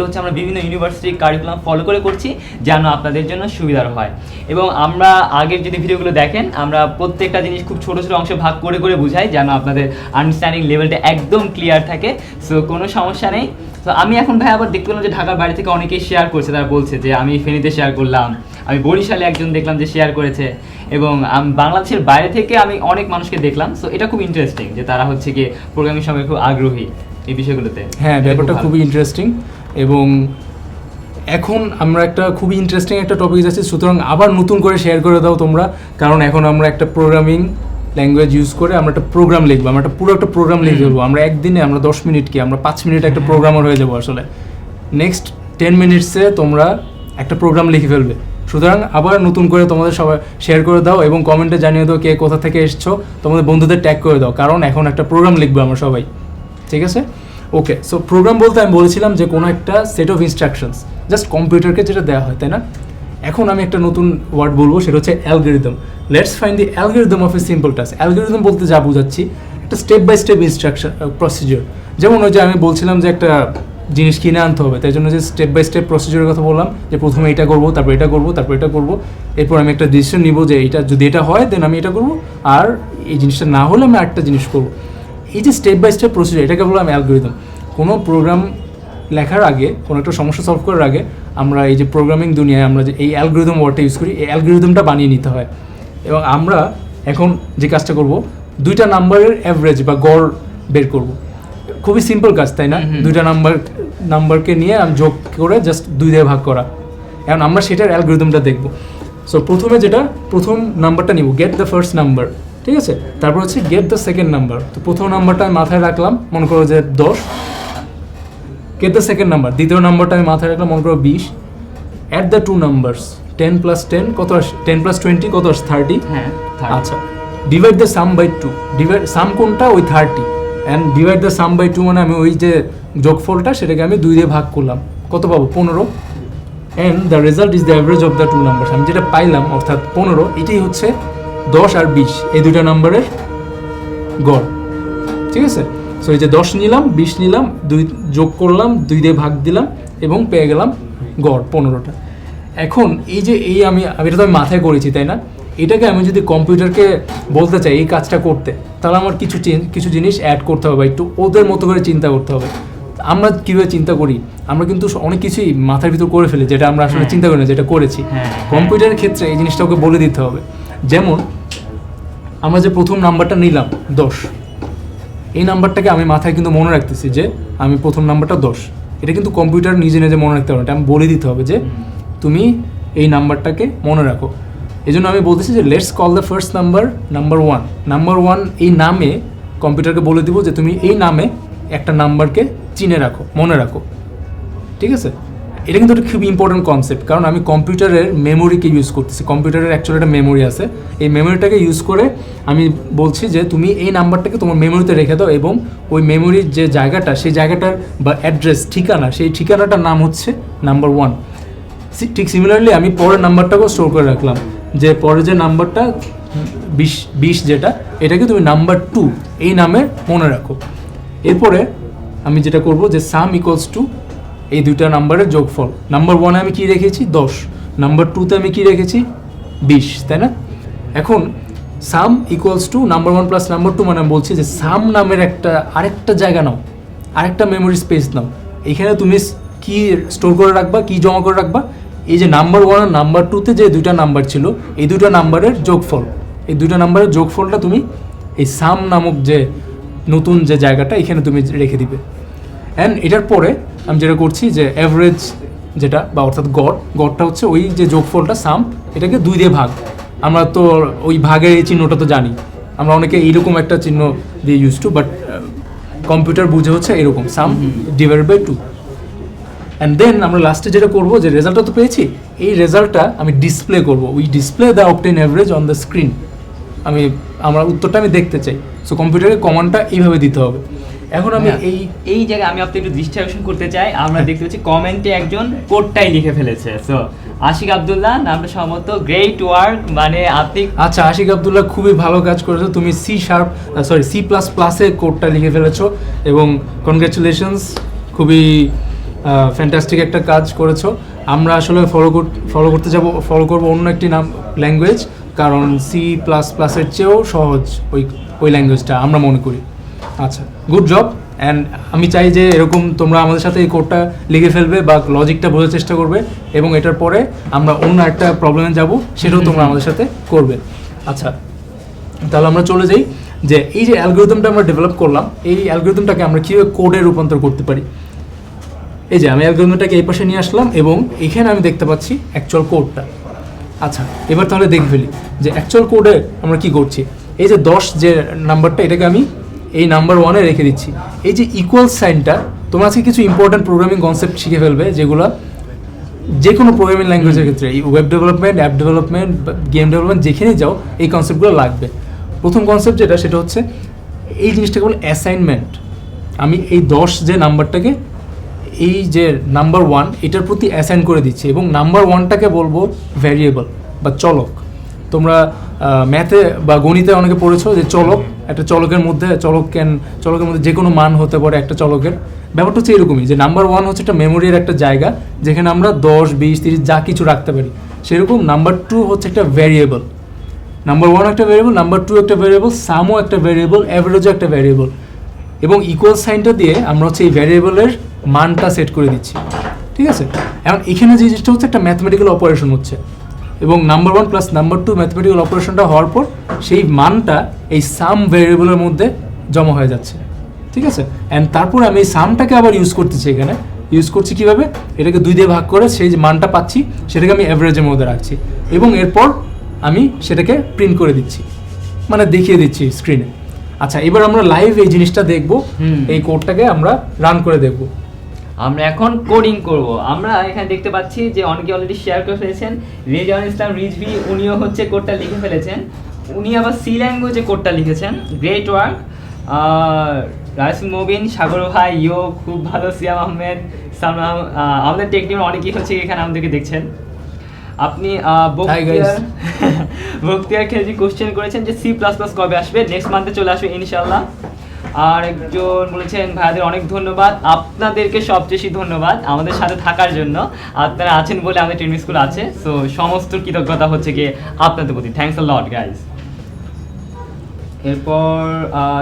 হচ্ছে আমরা বিভিন্ন ইউনিভার্সিটির কারিকুলাম ফলো করে করছি, যেন আপনাদের জন্য সুবিধার হয়। এবং আমরা আগের যদি ভিডিওগুলো দেখেন, আমরা প্রত্যেকটা জিনিস খুব ছোটো ছোটো অংশে ভাগ করে করে বুঝাই, যেন আপনাদের আন্ডারস্ট্যান্ডিং লেভেলটা একদম ক্লিয়ার থাকে। সো কোনো সমস্যা নেই। তো আমি এখন ভাই আবার দেখতে পেলাম যে ঢাকার বাইরে থেকে অনেকেই শেয়ার করছে, তারা বলছে যে আমি ফেনীতে শেয়ার করলাম, আমি বরিশালে একজন দেখলাম যে শেয়ার করেছে, এবং বাংলাদেশের বাইরে থেকে আমি অনেক মানুষকে দেখলাম। সো এটা খুব ইন্টারেস্টিং যে তারা হচ্ছে গিয়ে প্রোগ্রামিং সম্পর্কে খুব আগ্রহী এই বিষয়গুলোতে। হ্যাঁ, ব্যাপারটা খুবই ইন্টারেস্টিং। এবং এখন আমরা একটা খুবই ইন্টারেস্টিং একটা টপিক যাচ্ছি, সুতরাং আবার নতুন করে শেয়ার করে দাও তোমরা, কারণ এখন আমরা একটা প্রোগ্রামিং ল্যাঙ্গুয়েজ ইউজ করে আমরা একটা প্রোগ্রাম লিখবো, আমরা পুরো একটা প্রোগ্রাম লিখে ফেলবো। আমরা একদিনে, আমরা 10 মিনিট কি, আমরা 5 মিনিট একটা প্রোগ্রামার হয়ে যাবো। আসলে নেক্সট 10 মিনিটসে তোমরা একটা প্রোগ্রাম লিখে ফেলবে। সুতরাং আবার নতুন করে তোমাদের সবাই শেয়ার করে দাও, এবং কমেন্টে জানিয়ে দাও কে কোথা থেকে এসছো, তোমাদের বন্ধুদের ট্যাগ করে দাও, কারণ এখন একটা প্রোগ্রাম লিখবো আমরা সবাই, ঠিক আছে? ওকে, সো প্রোগ্রাম বলতে আমি বলেছিলাম যে কোনো একটা সেট অফ ইনস্ট্রাকশনস, জাস্ট কম্পিউটারকে যেটা দেওয়া হয়, তাই না? এখন আমি একটা নতুন ওয়ার্ড বলবো, সেটা হচ্ছে algorithm. Let's find the algorithm of a simple task. Algorithm বলতে যা বোঝাচ্ছি, একটা step by step instruction procedure. যেমন ওই যে আমি বলছিলাম যে একটা জিনিস কিনে আনতে হবে, তাই জন্য যে স্টেপ বাই স্টেপ প্রসিডিওরের কথা বললাম, যে প্রথমে এটা করবো, তারপর এটা করবো, তারপর এটা করবো, এরপর আমি একটা ডিসিশন নিব যে এটা যদি এটা হয় দেন আমি এটা করবো, আর এই জিনিসটা না হলে আমি আরেকটা জিনিস করবো। এই যে স্টেপ বাই স্টেপ প্রসিজার, এটাকে বললাম অ্যালগরিদম। কোনো প্রোগ্রাম লেখার আগে, কোনো একটা সমস্যা সলভ করার আগে আমরা এই যে প্রোগ্রামিং দুনিয়ায় আমরা যে এই অ্যালগরিদম ওয়ার্ডটা ইউজ করি, এই অ্যালগরিদমটা বানিয়ে নিতে হয়। এবং আমরা এখন যে কাজটা করব, দুইটা নাম্বারের অ্যাভারেজ বা গড় বের করব। খুবই সিম্পল কাজ, তাই না? দুইটা নাম্বারকে নিয়ে আমি যোগ করে জাস্ট 2 দিয়ে ভাগ করা। এখন আমরা সেটার অ্যালগরিদমটা দেখব। সো প্রথমে প্রথম নাম্বারটা নিব, গেট দ্য ফার্স্ট নাম্বার, ঠিক আছে? তারপর হচ্ছে গেট দ্য সেকেন্ড নাম্বার। তো প্রথম নাম্বারটা আমি মাথায় রাখলাম, মনে করো যে 10। গেট দ্য সেকেন্ড নাম্বার, দ্বিতীয় নাম্বারটা আমি মাথায় রাখলাম, মনে করো 20। অ্যাট দ্য 2 নাম্বারস, 10 + 10 কত আসে? 10 + 20 কত আসে? 30। হ্যাঁ, আচ্ছা, divide the sum by 2। Sum কোনটা? ওই 30। And divide the sum by 2 মানে আমি ওই যে যোগফলটা সেটাকে আমি 2 দিয়ে ভাগ করলাম, কত পাবো? 15। And the result is the average of the 2 numbers. আমি যেটা পাইলাম অর্থাৎ 15, এটাই হচ্ছে 10 আর 20 এই দুইটা নাম্বারের গড়, ঠিক আছে? সো এই যে 10 নিলাম, 20 নিলাম, 2 যোগ করলাম, 2 দিয়ে ভাগ দিলাম এবং পেয়ে গেলাম গড় 15টা। এখন আমি এটা তো আমি মাথায় করেছি, তাই না? এটাকে আমি যদি কম্পিউটারকে বলতে চাই এই কাজটা করতে, তাহলে আমার কিছু জিনিস অ্যাড করতে হবে, একটু ওদের মতো করে চিন্তা করতে হবে। আমরা কীভাবে চিন্তা করি, আমরা কিন্তু অনেক কিছুই মাথার ভিতর করে ফেলি যেটা আমরা আসলে চিন্তা করি না, যেটা করেছি। কম্পিউটারের ক্ষেত্রে এই জিনিসটা ওকে বলে দিতে হবে। যেমন আমরা যে প্রথম নাম্বারটা নিলাম 10, এই নাম্বারটাকে আমি মাথায় কিন্তু মনে রাখতেছি যে আমি প্রথম নাম্বারটা 10। এটা কিন্তু কম্পিউটার নিজে নিজে মনে রাখতে পারে, এটা আমি বলে দিতে হবে যে তুমি এই নাম্বারটাকে মনে রাখো। এই জন্য আমি বলতেছি যে let's call the first number 1। Number 1 এই নামে কম্পিউটারকে বলে দিব যে তুমি এই নামে একটা নাম্বারকে চিনে রাখো, মনে রাখো, ঠিক আছে? এটা কিন্তু একটা খুব ইম্পর্টেন্ট কনসেপ্ট, কারণ আমি কম্পিউটারের মেমোরিকে ইউজ করতেছি। কম্পিউটারের অ্যাকচুয়ালি একটা মেমোরি আছে, এই মেমোরিটাকে ইউজ করে আমি বলছি যে তুমি এই নাম্বারটাকে তোমার মেমোরিতে রেখে দাও, এবং ওই মেমোরির যে জায়গাটা, সেই জায়গাটার বা অ্যাড্রেস, ঠিকানা, সেই ঠিকানাটার নাম হচ্ছে নাম্বার 1। ঠিক সিমিলারলি আমি পরের নাম্বারটাকেও স্টোর করে রাখলাম, যে পরের যে নাম্বারটা 20 যেটা, এটাকে তুমি নাম্বার 2 এই নামে মনে রাখো। এরপরে আমি যেটা করব যে সাম ইকুয়ালস টু এই দুইটা নাম্বারের যোগফল। নাম্বার 1 আমি কি রেখেছি? 10। নাম্বার 2তে আমি কি রেখেছি? 20, তাই না? এখন sum equals to number 1 plus number 2, মানে আমি বলছি যে সাম নামের আরেকটা জায়গা নাও, আরেকটা মেমোরি স্পেস নাও। এখানে তুমি কি স্টোর করে রাখবা, কি জমা করে রাখবা? এই যে নাম্বার 1 আর নাম্বার 2তে যে দুইটা নাম্বার ছিল, এই দুইটা নাম্বারের যোগফল, এই দুইটা নাম্বারের যোগফলটা তুমি এই সাম নামক যে নতুন যে জায়গাটা, এখানে তুমি রেখে দিবে। অ্যান্ড এটার পরে আমি যেটা করছি যে অ্যাভারেজ যেটা, বা অর্থাৎ গড়টা হচ্ছে ওই যে যোগফলটা সাম, এটাকে 2 দিয়ে ভাগ। আমরা তো ওই ভাগের এই চিহ্নটা তো জানি, আমরা অনেকে এইরকম একটা চিহ্ন দিয়ে ইউজ টু, বাট কম্পিউটার বুঝে হচ্ছে এরকম, সাম ডিভাইডেড বাই 2। অ্যান্ড দেন আমরা লাস্টে যেটা করবো, যে রেজাল্টটা তো পেয়েছি, এই রেজাল্টটা আমি ডিসপ্লে করবো। We display the obtain average on the screen. আমার উত্তরটা আমি দেখতে চাই। সো কম্পিউটারের কমান্ডটা এইভাবে দিতে হবে। এখন আমি এই জায়গায় আমি আপনাকে একটু দৃষ্টি আকর্ষণ করতে চাই। আমরা দেখতে পাচ্ছি কমেন্টে একজন কোডটাই লিখে ফেলেছে। সো আশিক আব্দুল্লাহ, নামটা সম্ভবত গ্রেট ওয়ার্ক, মানে আপনি। আচ্ছা, আশিক আব্দুল্লাহ খুবই ভালো কাজ করেছো, তুমি C++-এ কোডটা লিখে ফেলেছো, এবং কনগ্রাচুলেশনস, খুবই ফ্যান্টাস্টিক একটা কাজ করেছো। আমরা আসলে ফলো করবো অন্য একটি ল্যাঙ্গুয়েজ, কারণ C++-এর চেয়েও সহজ ওই ল্যাঙ্গুয়েজটা আমরা মনে করি। আচ্ছা, গুড জব। অ্যান্ড আমি চাই যে এরকম তোমরা আমাদের সাথে এই কোডটা লিখে ফেলবে বা লজিকটা বোঝার চেষ্টা করবে, এবং এটার পরে আমরা অন্য একটা প্রবলেমে যাব, সেটাও তোমরা আমাদের সাথে করবে। আচ্ছা, তাহলে আমরা চলে যাই যে এই যে অ্যালগরিদমটা আমরা ডেভেলপ করলাম, এই অ্যালগরিদমটাকে আমরা কীভাবে কোডে রূপান্তর করতে পারি। এই যে আমি অ্যালগরিদমটাকে এই পাশে নিয়ে আসলাম, এবং এখানে আমি দেখতে পাচ্ছি অ্যাকচুয়াল কোডটা। আচ্ছা, এবার তাহলে দেখে ফেলি যে অ্যাকচুয়াল কোডে আমরা কি করছি। এই যে 10 যে নাম্বারটা, এটাকে আমি এই নাম্বার 1-এ রেখে দিচ্ছি। এই যে ইকুয়াল সাইনটা, তোমরা আজকে কিছু ইম্পর্টেন্ট প্রোগ্রামিং কনসেপ্ট শিখে ফেলবে, যেগুলো যে কোনো প্রোগ্রামিং ল্যাঙ্গুয়েজের ক্ষেত্রে, ওয়েব ডেভেলপমেন্ট, অ্যাপ ডেভেলপমেন্ট, যেখানে যাও এই কনসেপ্টগুলো লাগবে। প্রথম কনসেপ্ট সেটা হচ্ছে এই জিনিসটাকে বলে অ্যাসাইনমেন্ট। আমি এই 10 যে নাম্বারটাকে এই যে নাম্বার 1 এটার প্রতি অ্যাসাইন করে দিচ্ছি, এবং নাম্বার 1টাকে বলবো ভ্যারিয়েবল বা চলক। তোমরা ম্যাথে বা গণিতে অনেকে পড়েছো যে চলক, একটা চলকের মধ্যে যে কোনো মান হতে পারে একটা চলকের। ব্যাপারটা হচ্ছে এরকমই, যে নাম্বার 1 হচ্ছে একটা মেমোরির একটা জায়গা, যেখানে আমরা 10, 20, 30 যা কিছু রাখতে পারি। সেরকম নাম্বার 2 হচ্ছে একটা ভ্যারিয়েবল। নাম্বার 1 একটা ভ্যারিয়েবল, নাম্বার 2 একটা ভ্যারিয়েবল, সামও একটা ভ্যারিয়েবল, অ্যাভারেজও একটা ভ্যারিয়েবল, এবং ইকুয়াল সাইনটা দিয়ে আমরা হচ্ছে এই ভ্যারিয়েবলের মানটা সেট করে দিচ্ছি। ঠিক আছে, এখন এখানে যে জিনিসটা হচ্ছে একটা ম্যাথমেটিক্যাল অপারেশন হচ্ছে, এবং নাম্বার 1 প্লাস নাম্বার 2 ম্যাথমেটিক্যাল অপারেশনটা হওয়ার পর সেই মানটা এই সাম ভ্যারিয়েবলের মধ্যে জমা হয়ে যাচ্ছে। ঠিক আছে, অ্যান্ড তারপর আমি এই সামটাকে আবার ইউজ করতেছি, এখানে ইউজ করছি কীভাবে, এটাকে 2 দিয়ে ভাগ করে সেই যে মানটা পাচ্ছি সেটাকে আমি অ্যাভারেজের মধ্যে রাখছি, এবং এরপর আমি সেটাকে প্রিন্ট করে দিচ্ছি, মানে দেখিয়ে দিচ্ছি স্ক্রিনে। আচ্ছা, এবার আমরা লাইভ এই জিনিসটা দেখব, এই কোডটাকে আমরা রান করে দেখব। আমরা এখন কোডিং করব। আমরা এখানে দেখতে পাচ্ছি যে অনেকে অলরেডি শেয়ার করে ফেলেছেন। রেজাউল ইসলাম রিজভি, উনিও হচ্ছে কোডটা লিখে ফেলেছেন। উনি আবার সি ল্যাঙ্গুয়েজে কোডটা লিখেছেন। Great work. রাইসুল মুবিন, সাগর ভাই, ইয়ো খুব ভালো, সিয়াম আহমেদ, সালমান, আমাদের টেকনিকের অনেকেই হচ্ছে এখানে আমাদেরকে দেখছেন। আপনি বক্তিয়ার খেলজি কোশ্চেন করেছেন যে সি প্লাস প্লাস কবে আসবে, নেক্সট মান্থে চলে আসবে ইনশাআল্লাহ। আর একজন বলেছেন ভাইয়াদের অনেক ধন্যবাদ, আপনাদেরকে সবচেয়ে বেশি ধন্যবাদ আমাদের সাথে থাকার জন্য, আপনারা আছেন বলে আমাদের ট্রেনিং স্কুল আছে, সো সমস্ত কৃতজ্ঞতা হচ্ছে গিয়ে আপনাদের প্রতি। Thanks a lot guys. এরপর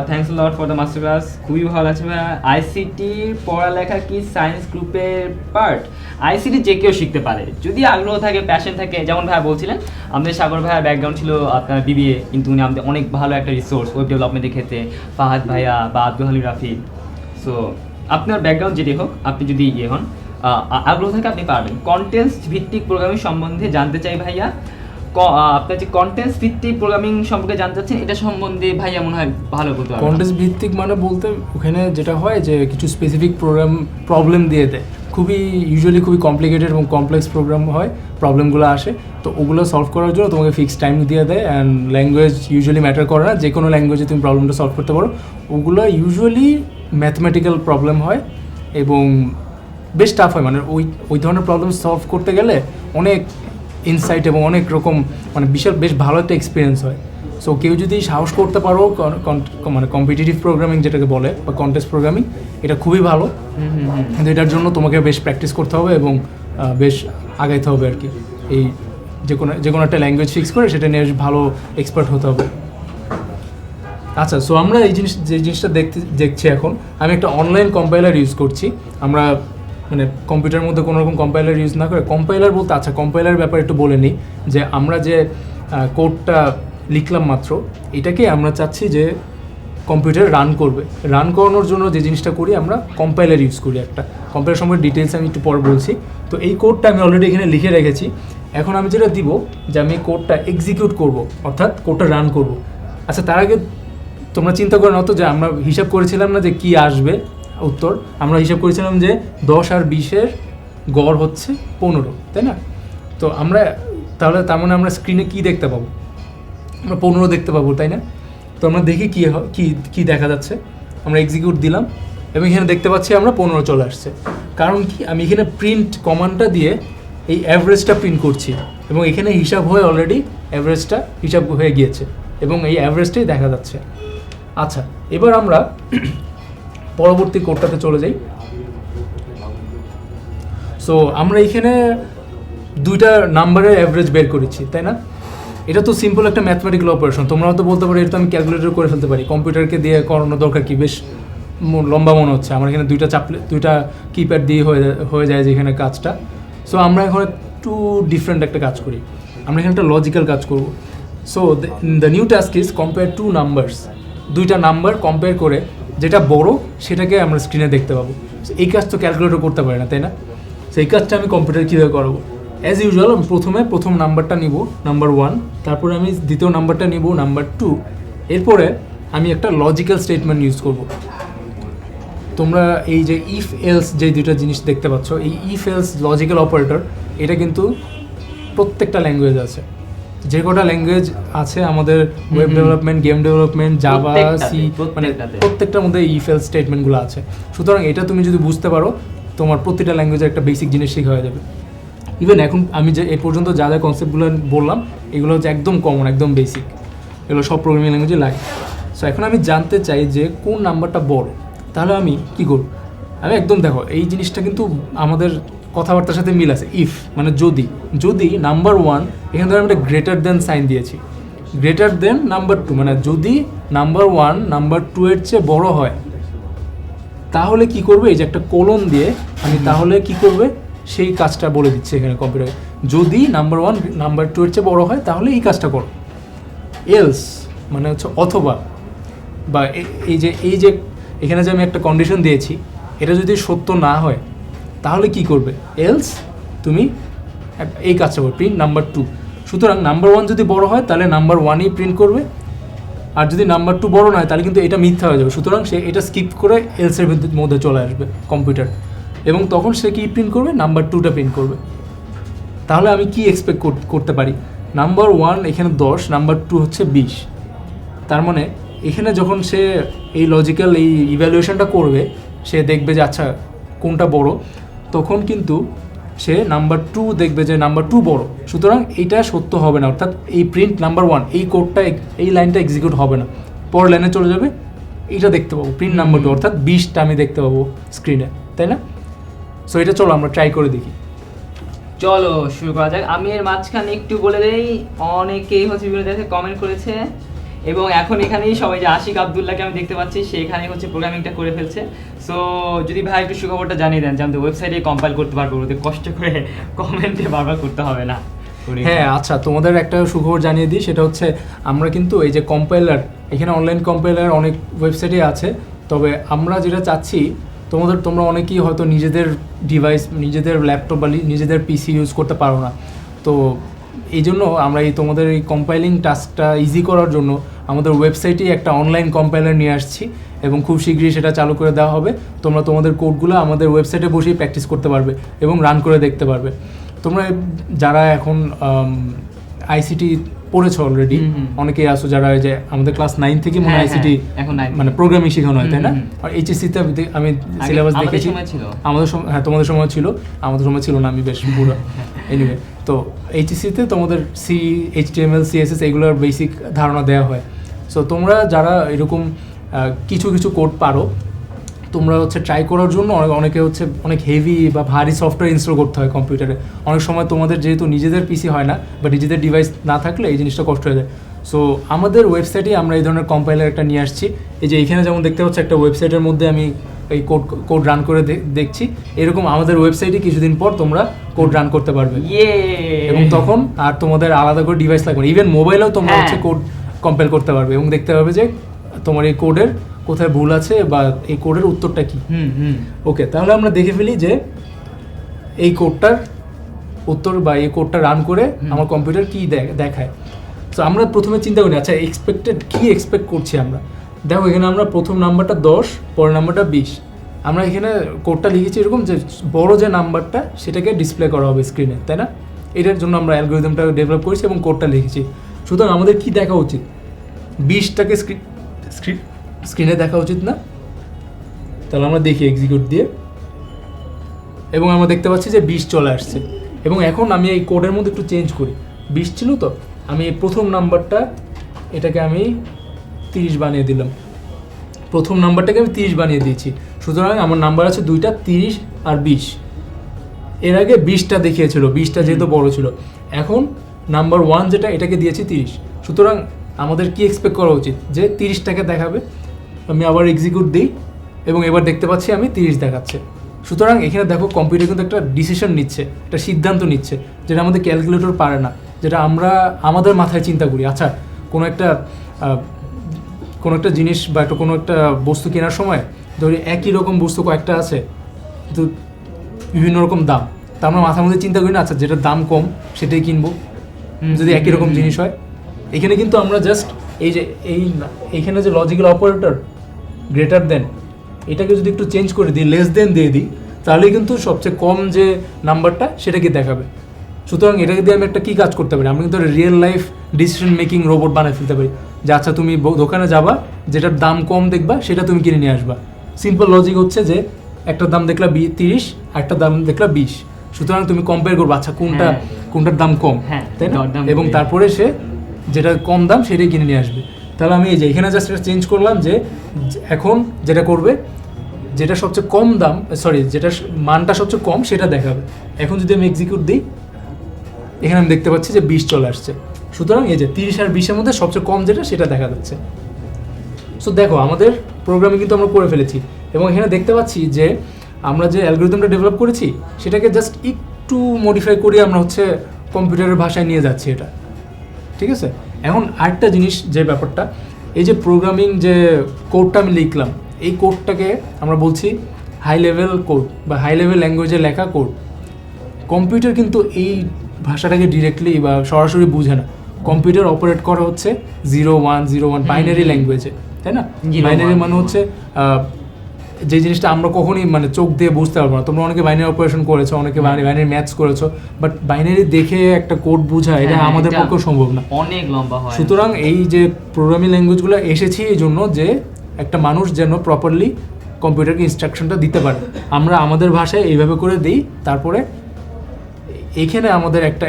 thanks a lot for the master class, খুবই ভালো আছে ভাইয়া। আইসিটির পড়ালেখা কি সায়েন্স গ্রুপের পার্ট? আইসিটি যে কেউ শিখতে পারে যদি আগ্রহ থাকে, প্যাশন থাকে। যেমন ভাইয়া বলছিলেন আমাদের সাগর ভাইয়ার ব্যাকগ্রাউন্ড ছিল আপনার বিবিএ, কিন্তু উনি আমাদের অনেক ভালো একটা রিসোর্স ওয়েব ডেভেলপমেন্টের ক্ষেত্রে, ফাহাদ ভাইয়া বা আব্দুল হালিম রাফি। সো আপনার ব্যাকগ্রাউন্ড যেটি হোক, আপনি যদি হন আগ্রহ থাকে আপনি পারবেন। কন্টেন্ট ভিত্তিক প্রোগ্রামিং সম্বন্ধে জানতে চাই ভাইয়া। আপনার যে কন্টেন্ট ভিত্তিক প্রোগ্রামিং সম্পর্কে জানতে চাচ্ছেন, এটা সম্বন্ধে ভাইয়া মনে হয় ভালো বলতে পারবেন। কন্টেন্ট ভিত্তিক মানে বলতে ওখানে যেটা হয় যে কিছু স্পেসিফিক প্রবলেম দিয়ে দেয়, ইউজুয়ালি খুবই কমপ্লিকেটেড এবং কমপ্লেক্স প্রোগ্রাম হয়, প্রবলেমগুলো আসে, তো ওগুলো সলভ করার জন্য তোমাকে ফিক্সড টাইম দিয়ে দেয়। অ্যান্ড ল্যাঙ্গুয়েজ ইউজুয়ালি ম্যাটার করে না, যে কোনো ল্যাঙ্গুয়েজে তুমি প্রবলেমটা সলভ করতে পারো। ওগুলো ইউজুয়ালি ম্যাথমেটিক্যাল প্রবলেম হয় এবং বেশ টাফ হয়, মানে ওই ধরনের প্রবলেম সলভ করতে গেলে অনেক ইনসাইট এবং অনেক রকম মানে বেশ ভালো একটা এক্সপিরিয়েন্স হয়। সো কেউ যদি সাহস করতে পারো, মানে কম্পিটিটিভ প্রোগ্রামিং যেটাকে বলে বা কন্টেস্ট প্রোগ্রামিং, এটা খুবই ভালো, কিন্তু এটার জন্য তোমাকে বেশ প্র্যাকটিস করতে হবে এবং বেশ আগাইতে হবে আর কি। এই যে কোনো একটা ল্যাঙ্গুয়েজ ফিক্স করে সেটা নিয়ে ভালো এক্সপার্ট হতে হবে। আচ্ছা, সো আমরা যে জিনিসটা দেখছি এখন, আমি একটা অনলাইন কম্পাইলার ইউজ করছি। আমরা মানে কম্পিউটারের মধ্যে কোনো রকম কম্পাইলার ইউজ না করে, কম্পাইলার বলতে আচ্ছা কম্পাইলার ব্যাপারে একটু বলে নিই, যে আমরা যে কোডটা লিখলাম মাত্র, এটাকে আমরা চাচ্ছি যে কম্পিউটার রান করানোর জন্য যে জিনিসটা করি আমরা কম্পাইলার ইউজ করি। একটা কম্পাইলার সম্পর্কে ডিটেলস আমি একটু পর বলছি। তো এই কোডটা আমি অলরেডি এখানে লিখে রেখেছি। এখন আমি যেটা দিব যে আমি কোডটা এক্সিকিউট করব, অর্থাৎ কোডটা রান করব। আচ্ছা, তার আগে তোমরা চিন্তা করে নাও তো যে আমরা হিসাব করেছিলাম না যে কি আসবে উত্তর। আমরা হিসাব করেছিলাম যে 10 আর 20-এর গড় হচ্ছে 15, তাই না? তো আমরা তাহলে তার মানে আমরা স্ক্রিনে কি দেখতে পাবো? আমরা 15 দেখতে পাবো, তাই না? তো আমরা দেখি কি দেখা যাচ্ছে। আমরা এক্সিকিউট দিলাম এবং এখানে দেখতে পাচ্ছি আমরা 15 চলে আসছে। কারণ কি, আমি এখানে প্রিন্ট কমান্ডটা দিয়ে এই অ্যাভারেজটা প্রিন্ট করছি এবং এখানে হিসাব হয়ে অলরেডি অ্যাভারেজটা হিসাব হয়ে গিয়েছে এবং এই অ্যাভারেজটাই দেখা যাচ্ছে। আচ্ছা, এবার আমরা পরবর্তী কোডটাতে চলে যাই। সো আমরা এখানে 2টা নাম্বারের অ্যাভারেজ বের করেছি, তাই না? এটা তো সিম্পল একটা ম্যাথমেটিক্যাল অপারেশন। তোমরা হয়তো বলতে পারো এটা তো আমি ক্যালকুলেটর করে ফেলতে পারি, কম্পিউটারকে দিয়ে করানো দরকার কি, বেশ লম্বা মনে হচ্ছে। আমার এখানে 2টা কিপ্যাড দিয়ে হয়ে যায় যেখানে কাজটা। সো আমরা এখন একটু ডিফারেন্ট একটা কাজ করি, আমরা এখানে একটা লজিক্যাল কাজ করব। So the new task is compare 2 numbers. 2টা নাম্বার কম্পেয়ার করে যেটা বড় সেটাকে আমরা স্ক্রিনে দেখতে পাবো। এই কাজ তো ক্যালকুলেটর করতে পারে না, তাই না? সেই কাজটা আমি কম্পিউটার কীভাবে করাবো? অ্যাজ ইউজুয়াল আমি প্রথম নাম্বারটা নিব, নাম্বার 1, তারপরে আমি দ্বিতীয় নাম্বারটা নিব, নাম্বার 2, এরপরে আমি একটা লজিক্যাল স্টেটমেন্ট ইউজ করব। তোমরা এই যে ইফ এলস যে 2টা জিনিস দেখতে পাচ্ছ, এই ইফ এলস লজিক্যাল অপারেটর, এটা কিন্তু প্রত্যেকটা ল্যাঙ্গুয়েজ আছে। যে কটা ল্যাঙ্গুয়েজ আছে আমাদের web development, game development, Java, C, মানে প্রত্যেকটার মধ্যে ইফ এলস স্টেটমেন্টগুলো আছে। সুতরাং এটা তুমি যদি বুঝতে পারো, তোমার প্রতিটা ল্যাঙ্গুয়েজের একটা বেসিক জিনিস শেখা হয়ে যাবে। ইভেন এখন আমি যে এ পর্যন্ত যা কনসেপ্টগুলো বললাম, এগুলো হচ্ছে একদম কমন, একদম বেসিক, এগুলো সব প্রোগ্রামিং ল্যাঙ্গুয়েজে লাগে। সো এখন আমি জানতে চাই যে কোন নাম্বারটা বড়, তাহলে আমি কী করব? আমি একদম দেখো এই জিনিসটা কিন্তু আমাদের কথাবার্তার সাথে মিল আছে। ইফ মানে যদি নাম্বার 1, এখানে ধরো আমি একটা গ্রেটার দেন সাইন দিয়েছি, গ্রেটার দেন নাম্বার 2, মানে যদি নাম্বার 1 নাম্বার 2 এর চেয়ে বড় হয় তাহলে কি করবে, এই যে একটা কোলন দিয়ে আমি তাহলে কি করবে সেই কাজটা বলে দিচ্ছে এখানে কম্পিউটারে। যদি নাম্বার 1 নাম্বার 2 এর চেয়ে বড় হয় তাহলে এই কাজটা করো, এলস মানে হচ্ছে অথবা, বা এই যে এখানে যে আমি একটা কন্ডিশন দিয়েছি এটা যদি সত্য না হয় তাহলে কি করবে, এলস তুমি এই কাজটা করবে, প্রিন্ট নাম্বার 2। সুতরাং নাম্বার 1 যদি বড় হয় তাহলে নাম্বার 1ই প্রিন্ট করবে, আর যদি নাম্বার 2 বড় নয় তাহলে কিন্তু এটা মিথ্যা হয়ে যাবে। সুতরাং সে এটা স্কিপ করে এলসের মধ্যে চলে আসবে কম্পিউটার, এবং তখন সে কি প্রিন্ট করবে, নাম্বার 2টা প্রিন্ট করবে। তাহলে আমি কি এক্সপেক্ট করতে পারি, নাম্বার 1 এখানে 10, নাম্বার 2 হচ্ছে 20। তার মানে এখানে যখন সে এই লজিক্যাল এই ইভ্যালুয়েশনটা করবে, সে দেখবে যে আচ্ছা কোনটা বড়, তখন কিন্তু সে নাম্বার 2 দেখবে যে নাম্বার 2 বড়। সুতরাং এইটা সত্য হবে না, অর্থাৎ এই প্রিন্ট নাম্বার 1 এই কোডটা এই লাইনটা এক্সিকিউট হবে না, পরের লাইনে চলে যাবে, এইটা দেখতে পাবো প্রিন্ট নাম্বার 2, অর্থাৎ 20টা আমি দেখতে পাবো স্ক্রিনে, তাই না? সো এটা চলো আমরা ট্রাই করে দেখি। চলো শুরু করা যাক। আমি এর মাঝখানে একটু বলে দেই, অনেকেই হচ্ছে বিভিন্ন জায়গায় কমেন্ট করেছে, এবং এখন এখানেই সবাই যে আশিক আব্দুল্লাহকে আমি দেখতে পাচ্ছি সে এখানে হচ্ছে প্রোগ্রামিংটা করে ফেলছে। সো যদি ভাই একটু সুখবরটা জানিয়ে দেন যে আমাদের ওয়েবসাইটে কম্পাইল করতে পারবো, ওদের কষ্ট করে কমেন্টে বারবার করতে হবে না। হ্যাঁ আচ্ছা, তোমাদের একটা সুখবর জানিয়ে দিই, সেটা হচ্ছে আমরা কিন্তু এই যে কম্পাইলার, এখানে অনলাইন কম্পাইলার অনেক ওয়েবসাইটে আছে, তবে আমরা যেটা চাচ্ছি তোমরা অনেকেই হয়তো নিজেদের ডিভাইস, নিজেদের ল্যাপটপ বা নিজেদের পিসি ইউজ করতে পারো না, তো এই জন্য আমরা তোমাদের এই কম্পাইলিং টাস্কটা ইজি করার জন্য আমাদের ওয়েবসাইটেই একটা অনলাইন কম্পাইলার নিয়ে আসছি, এবং খুব শীঘ্রই সেটা চালু করে দেওয়া হবে। তোমরা তোমাদের কোডগুলো আমাদের ওয়েবসাইটে বসেই প্র্যাকটিস করতে পারবে এবং রান করে দেখতে পারবে। তোমরা যারা এখন আইসিটি পড়েছো অলরেডি, অনেকেই আসো যারা যে আমাদের ক্লাস 9 থেকে মনে হয় আইসিটি মানে প্রোগ্রামিং শেখানো হয়, তাই না? আর এইচএসসিতে আমি সিলেবাস দেখেছি, আমাদের সময়, হ্যাঁ তোমাদের সময় ছিল, আমাদের সময় ছিল না, আমি বেশ পুরো এনিওয়ে। তো এইচএসসিতে তোমাদের HTML CSS এগুলোর বেসিক ধারণা দেওয়া হয়। সো তোমরা যারা এরকম কিছু কোড পারো, তোমরা হচ্ছে ট্রাই করার জন্য অনেকে হচ্ছে অনেক হেভি বা ভারী সফটওয়্যার ইনস্টল করতে হয় কম্পিউটারে। অনেক সময় তোমাদের যেহেতু নিজেদের পিসি হয় না বা নিজেদের ডিভাইস না থাকলে এই জিনিসটা কষ্ট হয়ে যায়। সো আমাদের ওয়েবসাইটে আমরা এই ধরনের কম্পাইলার একটা নিয়ে আসছি। এই যে এখানে যেমন দেখতে হচ্ছে একটা ওয়েবসাইটের মধ্যে আমি এই কোড রান করে দেখছি, এরকম আমাদের ওয়েবসাইটে কিছুদিন পর তোমরা কোড রান করতে পারবে, এবং তখন আর তোমাদের আলাদা করে ডিভাইস লাগবে না, ইভেন মোবাইলেও তোমরা হচ্ছে কোড কম্পাইল করতে পারবে এবং দেখতে পারবে যে তোমার এই কোডের কোথায় ভুল আছে বা এই কোডের উত্তরটা কি। ওকে, তাহলে আমরা দেখে ফেলি যে এই কোডটার উত্তর বা এই কোডটা রান করে আমার কম্পিউটার কি দেখায়। তো আমরা প্রথমে চিন্তা করি আচ্ছা কি এক্সপেক্ট করছি আমরা। দেখো এখানে আমরা প্রথম নাম্বারটা 10, পরের নাম্বারটা 20। আমরা এখানে কোডটা লিখেছি এরকম যে বড় যে নাম্বারটা সেটাকে ডিসপ্লে করা হবে স্ক্রিনে, তাই না? এটার জন্য আমরা অ্যালগরিদমটা ডেভেলপ করেছি এবং কোডটা লিখেছি। সুতরাং আমাদের কি দেখা উচিত, 20টাকে স্ক্রিনে দেখা উচিত না? তাহলে আমরা দেখি এক্সিকিউট দিয়ে, এবং আমরা দেখতে পাচ্ছি যে 20 চলে আসছে। এবং এখন আমি এই কোডের মধ্যে একটু চেঞ্জ করি, 20 ছিল তো, আমি এই প্রথম নাম্বারটা এটাকে আমি 30 বানিয়ে দিলাম, প্রথম নাম্বারটাকে আমি 30 বানিয়ে দিয়েছি। সুতরাং আমার নাম্বার আছে দুইটা, 30 আর 20। এর আগে 20টা দেখিয়েছিল, 20টা যেহেতু বড় ছিল। এখন নাম্বার 1 যেটা, এটাকে দিয়েছি 30। সুতরাং আমাদের কি এক্সপেক্ট করা উচিত যে 30টাকে দেখাবে। আমি আবার এক্সিকিউট দিই এবং এবার দেখতে পাচ্ছি আমি 30 দেখাচ্ছে। সুতরাং এখানে দেখো কম্পিউটার কিন্তু একটা ডিসিশন নিচ্ছে, একটা সিদ্ধান্ত নিচ্ছে, যেটা আমাদের ক্যালকুলেটর পারে না, যেটা আমরা আমাদের মাথায় চিন্তা করি। আচ্ছা কোনো একটা জিনিস বা কোনো একটা বস্তু কেনার সময় ধরি একই রকম বস্তু কয়েকটা আছে কিন্তু বিভিন্ন রকম দাম, তা আমরা মাথার মধ্যে চিন্তা করি না আচ্ছা যেটার দাম কম সেটাই কিনবো যদি একই রকম জিনিস হয়। এখানে কিন্তু আমরা জাস্ট এইখানে যে লজিক্যাল অপারেটর গ্রেটার দেন, এটাকে যদি একটু চেঞ্জ করে দিই, লেস দেন দিয়ে দিই, তাহলে কিন্তু সবচেয়ে কম যে নাম্বারটা সেটাকে দেখাবে। সুতরাং এটাকে দিয়ে আমি একটা কী কাজ করতে পারি, আমি কিন্তু real life decision making robot বানিয়ে ফেলতে পারি, যে আচ্ছা তুমি দোকানে যাবা, যেটার দাম কম দেখবা সেটা তুমি কিনে নিয়ে আসবা। সিম্পল লজিক হচ্ছে যে একটা দাম দেখলা 30, একটা দাম দেখলা 20, সুতরাং তুমি কম্পেয়ার করবা আচ্ছা কোনটার দাম কম, তাই না? এবং তারপরে সে যেটা কম দাম সেটাই কিনে নিয়ে আসবে। তাহলে আমি এই যে এখানে জাস্ট এটা চেঞ্জ করলাম যে এখন যেটা করবে, যেটা সবচেয়ে কম দাম, যেটা মানটা সবচেয়ে কম সেটা দেখাবে। এখন যদি আমি এক্সিকিউট দিই, এখানে আমি দেখতে পাচ্ছি যে 20 চলে আসছে। সুতরাং এই যে 30 আর 20-এর মধ্যে সবচেয়ে কম যেটা সেটা দেখা যাচ্ছে। সো দেখো আমাদের প্রোগ্রামিং কিন্তু আমরা করে ফেলেছি এবং এখানে দেখতে পাচ্ছি যে আমরা যে অ্যালগরিদমটা ডেভেলপ করেছি সেটাকে জাস্ট একটু মডিফাই করে আমরা হচ্ছে কম্পিউটারের ভাষায় নিয়ে যাচ্ছি এটা, ঠিক আছে। এখন আরেকটা জিনিস যে ব্যাপারটা, এই যে প্রোগ্রামিং যে কোডটা আমি লিখলাম, এই কোডটাকে আমরা বলছি হাই লেভেল কোড বা হাই লেভেল ল্যাঙ্গুয়েজে লেখা কোড। কম্পিউটার কিন্তু এই ভাষাটাকে ডিরেক্টলি বা সরাসরি বুঝে না। কম্পিউটার অপারেট করা হচ্ছে 0-1-0-1 বাইনারি ল্যাঙ্গুয়েজে, তাই না? বাইনারি মানে হচ্ছে যে জিনিসটা আমরা কখনোই মানে চোখ দিয়ে বুঝতে পারবো না। তোমরা অনেকে বাইনারি অপারেশন করেছো, অনেকে বাইনারি ম্যাথস করেছো, বাট বাইনারি দেখে একটা কোড বোঝা এটা আমাদের পক্ষে সম্ভব না, অনেক লম্বা হয়। সুতরাং এই যে প্রোগ্রামিং ল্যাঙ্গুয়েজগুলো এসেছে এই জন্য যে একটা মানুষ যেন প্রপারলি কম্পিউটারকে ইনস্ট্রাকশনটা দিতে পারে। আমরা আমাদের ভাষায় এইভাবে করে দিই, তারপরে এখানে আমাদের একটা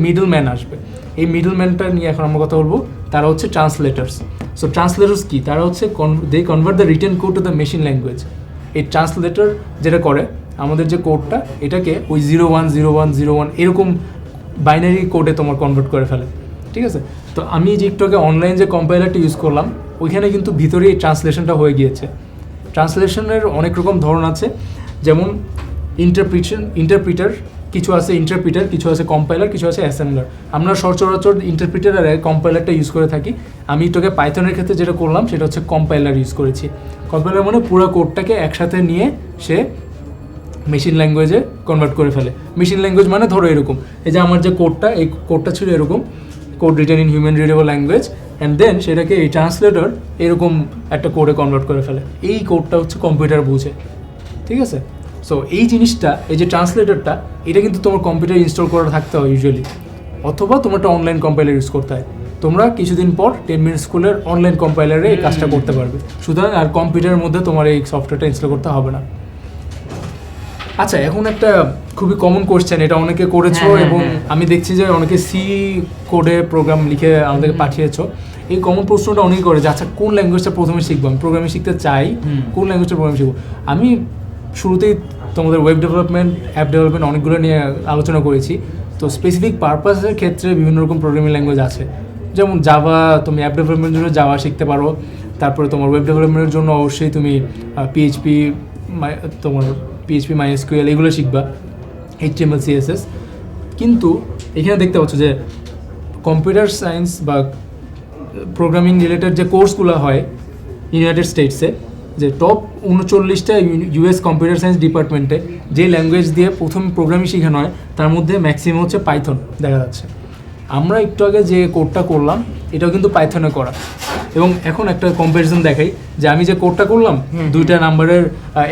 মিডল ম্যান আসবে। এই মিডল ম্যানটা নিয়ে এখন আমরা কথা বলবো, তারা হচ্ছে ট্রান্সলেটার্স। সো ট্রান্সলেটার্স কি? তারা হচ্ছে they convert the written code to the machine language. এই ট্রান্সলেটর যেটা করে আমাদের যে কোডটা এটাকে ওই 0-1-0-1-0-1 এরকম বাইনারি কোডে তোমার কনভার্ট করে ফেলে, ঠিক আছে। তো আমি যে একটু আগে অনলাইন যে কম্পাইলারটা ইউজ করলাম ওইখানে কিন্তু ভিতরে এই ট্রান্সলেশনটা হয়ে গিয়েছে। ট্রান্সলেশনের অনেক রকম ধরন আছে, যেমন ইন্টারপ্রিটার, কিছু আছে ইন্টারপ্রিটার, কিছু আছে কম্পাইলার, কিছু আছে অ্যাসেম্বলার। আমরা সচরাচর ইন্টারপ্রিটার আর কম্পাইলারটা ইউজ করে থাকি। আমি তোকে পাইথনের ক্ষেত্রে যেটা করলাম সেটা হচ্ছে কম্পাইলার ইউজ করেছি। কম্পাইলার মানে পুরো কোডটাকে একসাথে নিয়ে সে মেশিন ল্যাঙ্গুয়েজে কনভার্ট করে ফেলে। মেশিন ল্যাঙ্গুয়েজ মানে ধরো এরকম, এই যে আমার যে কোডটা, এই কোডটা ছিল এরকম, code written in human readable language, and then সেটাকে এই ট্রান্সলেটর এরকম একটা কোডে কনভার্ট করে ফেলে। এই কোডটা হচ্ছে কম্পিউটার বুঝে, ঠিক আছে। সো এই জিনিসটা, এই যে ট্রান্সলেটরটা, এটা কিন্তু তোমার কম্পিউটার ইনস্টল করা থাকতে হয় ইউজুয়ালি, অথবা তোমার একটা অনলাইন কম্পাইলার ইউজ করতে হয়। তোমরা কিছুদিন পর 10 মিনিট স্কুলের অনলাইন কম্পাইলারে এই কাজটা করতে পারবে। সুতরাং আর কম্পিউটারের মধ্যে তোমার এই সফটওয়্যারটা ইনস্টল করতে হবে না। আচ্ছা, এখন একটা খুবই কমন কোশ্চেন, এটা অনেকে করেছো এবং আমি দেখছি যে অনেকে সি কোডে প্রোগ্রাম লিখে আমাদেরকে পাঠিয়েছো। এই কমন প্রশ্নটা অনেকেই করে যে আচ্ছা কোন ল্যাঙ্গুয়েজটা প্রথমে শিখবো, আমি প্রোগ্রামিং শিখতে চাই, কোন ল্যাঙ্গুয়েজটা প্রোগ্রামিং শিখবো। আমি শুরুতেই তোমাদের ওয়েব ডেভেলপমেন্ট, অ্যাপ ডেভেলপমেন্ট অনেকগুলো নিয়ে আলোচনা করেছি। তো স্পেসিফিক পারপাসের ক্ষেত্রে বিভিন্ন রকম প্রোগ্রামিং ল্যাঙ্গুয়েজ আছে, যেমন জাভা, তুমি অ্যাপ ডেভেলপমেন্টের জন্য জাভা শিখতে পারো। তারপরে তোমার ওয়েব ডেভেলপমেন্টের জন্য অবশ্যই তুমি পিএইচপি, তোমার পিএইচপি MySQL এগুলো শিখবা, HTML CSS। কিন্তু এখানে দেখতে পাচ্ছ যে কম্পিউটার সায়েন্স বা প্রোগ্রামিং রিলেটেড যে কোর্সগুলো হয় ইউনাইটেড স্টেটসে, যে টপ 39টা US কম্পিউটার সায়েন্স ডিপার্টমেন্টে যে ল্যাঙ্গুয়েজ দিয়ে প্রথম প্রোগ্রামিং শেখানো হয় তার মধ্যে ম্যাক্সিমাম হচ্ছে পাইথন দেখা যাচ্ছে। আমরা একটু আগে যে কোডটা করলাম এটাও কিন্তু পাইথনে করা। এবং এখন একটা কম্প্যারিজন দেখাই যে আমি যে কোডটা করলাম দুইটা নাম্বারের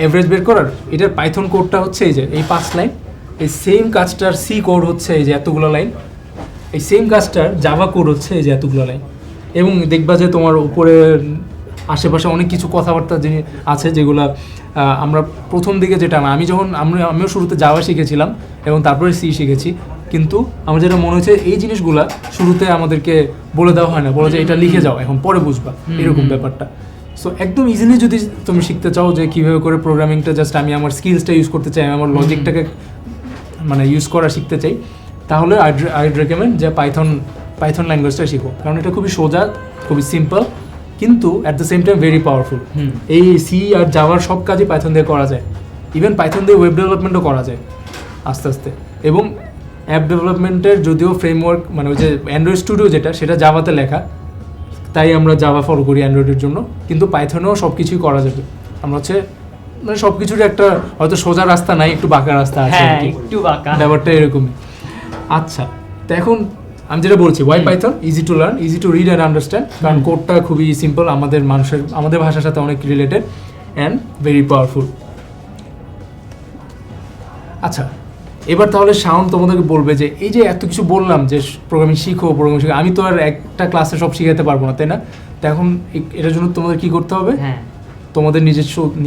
এভারেজ বের করার, এটার পাইথন কোডটা হচ্ছে এই যে এই 5 লাইন, এই সেম কাজটার সি কোড হচ্ছে এই যে এতগুলো লাইন, এই সেম কাজটার জাভা কোড হচ্ছে এই যে এতগুলো লাইন। এবং দেখবা যে তোমার উপরে আশেপাশে অনেক কিছু কথাবার্তা আছে যেগুলো আমরা প্রথম দিকে যেটা আমিও শুরুতে জাভা শিখেছিলাম এবং তারপরে সি শিখেছি, কিন্তু আমার যেটা মনে হচ্ছে এই জিনিসগুলা শুরুতে আমাদেরকে বলে দেওয়া হয় না, বলে যে এটা লিখে যাও এখন পরে বুঝবা, এরকম ব্যাপারটা। সো একদম ইজিলি যদি তুমি শিখতে চাও যে কীভাবে করে প্রোগ্রামিংটা জাস্ট আমি আমার স্কিলসটা ইউজ করতে চাই, আমার লজিকটাকে মানে ইউজ করা শিখতে চাই, তাহলে আইড রেকমেন্ড যে পাইথন ল্যাঙ্গুয়েজটা শিখো, কারণ এটা খুবই সোজা, খুবই সিম্পল, কিন্তু at the same time very powerful. এই সি আর জাভার সব কাজই পাইথন দিয়ে করা যায়, ইভেন পাইথন দিয়ে ওয়েব ডেভেলপমেন্টও করা যায় আস্তে আস্তে। এবং অ্যাপ ডেভেলপমেন্টের যদিও ফ্রেমওয়ার্ক মানে ওই যে অ্যান্ড্রয়েড স্টুডিও যেটা, সেটা জাভাতে লেখা, তাই আমরা জাভা ফলো করি অ্যান্ড্রয়েডের জন্য, কিন্তু পাইথনেও সব কিছুই করা যাবে। আমরা হচ্ছে মানে সব কিছুর একটা হয়তো সোজা রাস্তা নাই, একটু বাঁকা রাস্তা আছে, একটু বাঁকা ব্যাপারটা এরকমই। আচ্ছা, তো এখন আমি যেটা বলছি, why Python easy to learn, easy to read and understand, কারণ কোডটা খুবই সিম্পল, আমাদের ভাষার সাথে অনেক রিলেটেড অ্যান্ড ভেরি পাওয়ারফুল। আচ্ছা, এবার তাহলে শাওন তোমাদেরকে বলবে যে এই যে এত কিছু বললাম যে প্রোগ্রামিং শিখো, আমি তো আর একটা ক্লাসে সব শিখাতে পারবো না, তাই না? তো এখন এটার জন্য তোমাদের কি করতে হবে? তোমাদের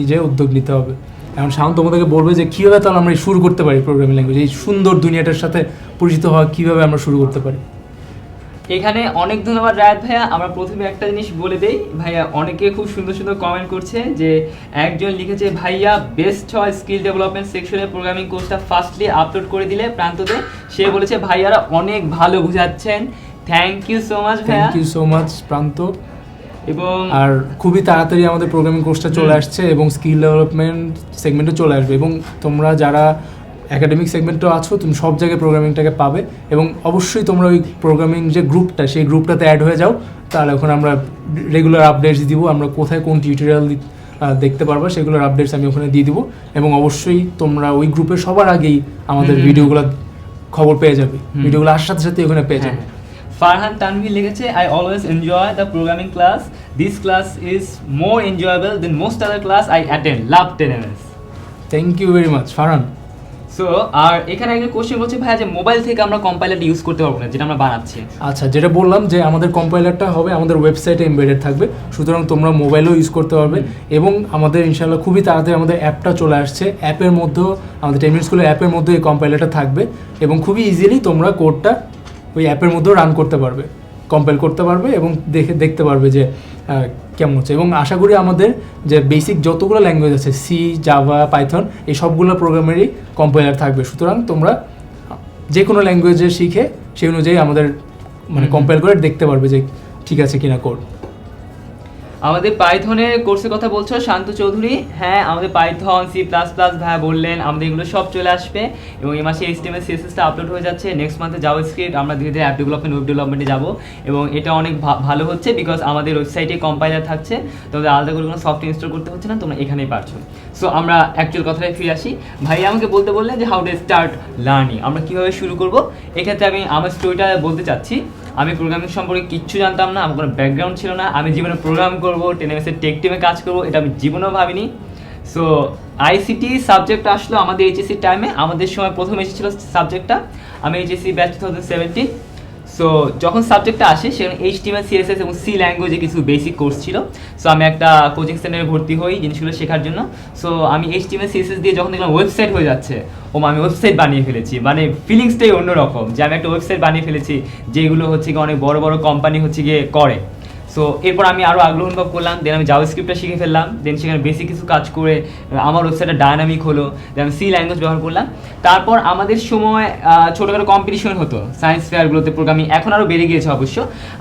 নিজে উদ্যোগ নিতে হবে। এখন শাওন তোমাদেরকে বলবে যে কীভাবে তাহলে আমরা শুরু করতে পারি প্রোগ্রামিং ল্যাঙ্গুয়েজ, এই সুন্দর দুনিয়াটার সাথে পরিচিত হওয়া কীভাবে আমরা শুরু করতে পারি। এখানে অনেক ধন্যবাদ রায়াত ভাইয়া। আমরা প্রথমে একটা জিনিস বলে দেই ভাইয়া, অনেকে খুব সুন্দর সুন্দর কমেন্ট করছে, যে একজন লিখেছে ভাইয়া বেস্ট হয় স্কিল ডেভেলপমেন্ট সেকশনের প্রোগ্রামিং কোর্সটা ফার্স্টলি আপলোড করে দিলে প্রান্ততে। সে বলেছে ভাইয়ারা অনেক ভালো বুঝাচ্ছেন, থ্যাংক ইউ সো মাচ ভাইয়া। থ্যাংক ইউ সো মাচ প্রান্ত। এবং আর খুবই তাড়াতাড়ি আমাদের প্রোগ্রামিং কোর্সটা চলে আসছে এবং স্কিল ডেভেলপমেন্ট সেগমেন্টও চলে আসবে, এবং তোমরা যারা একাডেমিক সেগমেন্টও আছো তুমি সব জায়গায় প্রোগ্রামিংটাকে পাবে। এবং অবশ্যই তোমরা ওই প্রোগ্রামিং যে গ্রুপটা সেই গ্রুপটাতে অ্যাড হয়ে যাও, তাহলে এখন আমরা রেগুলার আপডেটস দিব, আমরা কোথায় কোন টিউটোরিয়াল দেখতে পারবা সেগুলোর আপডেটস আমি ওখানে দিয়ে দিব। এবং অবশ্যই তোমরা ওই গ্রুপে সবার আগেই আমাদের ভিডিওগুলো খবর পেয়ে যাবে, ভিডিওগুলো আসার সাথে সাথে ওখানে পেয়ে যাবে। ফারহান তানভীর লিখেছে, I always enjoy the programming class, this class is more enjoyable then most other class I attend, love ten MS. Thank you very much Farhan. So আর এখানে একটা কোশ্চেন বলছে ভাইয়া যে মোবাইল থেকে আমরা কম্পাইলারটা ইউজ করতে পারবো না যেটা আমরা বানাচ্ছি। আচ্ছা, যেটা বললাম যে আমাদের কম্পাইলারটা হবে আমাদের ওয়েবসাইটে এমবেডেড থাকবে, সুতরাং তোমরা মোবাইলেও ইউজ করতে পারবে। এবং আমাদের ইনশাআল্লাহ খুবই তাড়াতাড়ি আমাদের অ্যাপটা চলে আসছে, অ্যাপের মধ্যেও আমাদের 10 মিনিট স্কুলের অ্যাপের মধ্যে এই কম্পাইলারটা থাকবে এবং খুবই ইজিলি তোমরা কোডটা ওই অ্যাপের মধ্যেও রান করতে পারবে, কম্পাইল করতে পারবে এবং দেখতে পারবে যে কেমন হচ্ছে। এবং আশা করি আমাদের যে বেসিক যতগুলো ল্যাঙ্গুয়েজ আছে, সি, জাভা, পাইথন, এই সবগুলো প্রোগ্রামেরই কম্পাইলার থাকবে, সুতরাং তোমরা যে কোনো ল্যাঙ্গুয়েজে শিখে সেই অনুযায়ী আমাদের মানে কম্পাইল করে দেখতে পারবে যে ঠিক আছে কিনা কোড। আমাদের পাইথনের কোর্সের কথা বলছো শান্ত চৌধুরী, হ্যাঁ আমাদের পাইথন, সি প্লাস প্লাস ভাইয়া বললেন, আমাদের এগুলো সব চলে আসবে এবং এই মাসে HTML CSS-টা আপলোড হয়ে যাচ্ছে। নেক্সট মান্থে জাভাস্ক্রিপ্ট, আমরা ধীরে ধীরে অ্যাপ ডেভেলপমেন্ট, ওয়েব ডেভেলপমেন্টে যাবো এবং এটা অনেক ভালো হচ্ছে বিকজ আমাদের ওয়েবসাইটে কম্পাইলার থাকছে, তোমাদের আলাদা করে কোনো সফটওয়্যার ইনস্টল করতে হচ্ছে না, তোমরা এখানেই পারছো। সো আমরা অ্যাকচুয়াল কথাটায় ফিরে আসি। ভাইয়া আমাকে বললেন যে হাউ টু স্টার্ট লার্নিং, আমরা কীভাবে শুরু করবো। এক্ষেত্রে আমি আমার স্টোরিটা বলতে চাচ্ছি। আমি প্রোগ্রামিং সম্পর্কে কিচ্ছু জানতাম না, আমার কোনো ব্যাকগ্রাউন্ড ছিল না, আমি জীবনে প্রোগ্রাম করবো, 10MS-এর টেক টিমে কাজ করবো, এটা আমি জীবনেও ভাবিনি। সো ICT সাবজেক্ট আসলো আমাদের HSC টাইমে, আমাদের সময় প্রথম এসেছিলো সাবজেক্টটা, আমি HSC ব্যাচ 2017। সো যখন সাবজেক্টটা আসে সেখানে HTML, CSS এবং C ল্যাঙ্গুয়েজে কিছু বেসিক কোর্স ছিল। সো আমি একটা কোচিং সেন্টারে ভর্তি হই জিনিসগুলো শেখার জন্য। সো আমি HTML, CSS দিয়ে যখন দেখলাম ওয়েবসাইট হয়ে যাচ্ছে, আমি ওয়েবসাইট বানিয়ে ফেলেছি, মানে ফিলিংসটাই অন্যরকম যে আমি একটা ওয়েবসাইট বানিয়ে ফেলেছি যেগুলো হচ্ছে গিয়ে অনেক বড় বড় কোম্পানি হচ্ছে গিয়ে করে। সো এরপর আমি আরও আগ্রহ অনুভব করলাম, দেন আমি জাভাস্ক্রিপ্টটা শিখে ফেললাম, দেন সেখানে বেসিক কিছু কাজ করে আমার ওয়েবসাইটটা ডায়নামিক হলো, দেন আমি C ল্যাঙ্গুয়েজ ব্যবহার করলাম। তারপর আমাদের সময় ছোটোখাটো কম্পিটিশন হতো সায়েন্স ফেয়ারগুলোতে প্রোগ্রামিং, এখন আরও বেড়ে গিয়েছে অবশ্য।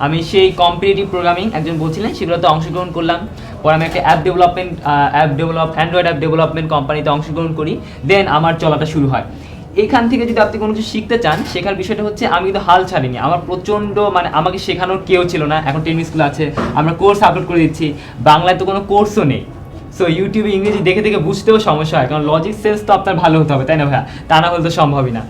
আমি সেই কম্পিটিটিভ প্রোগ্রামিং একজন বলছিলেন সেগুলোতে অংশগ্রহণ করলাম। পরে আমি একটা অ্যান্ড্রয়েড অ্যাপ ডেভেলপমেন্ট কোম্পানিতে অংশগ্রহণ করি, দেন আমার চলাটা শুরু হয়। এখান থেকে যদি আপনি কোনো কিছু শিখতে চান, শেখার বিষয়টা হচ্ছে আমি কিন্তু হাল ছাড়িনি, আমার প্রচণ্ড মানে আমাকে শেখানোর কেউ ছিল না। এখন 10 স্কুল আছে, আমরা কোর্স আপলোড করে দিচ্ছি, বাংলায় তো কোনো কোর্সও নেই। সো ইউটিউবে ইংরেজি দেখে দেখে বুঝতেও সমস্যা হয়, কারণ লজিক সেন্স তো আপনার ভালো হতে হবে, তাই না ভাইয়া? তা না হলে তো সম্ভবই না।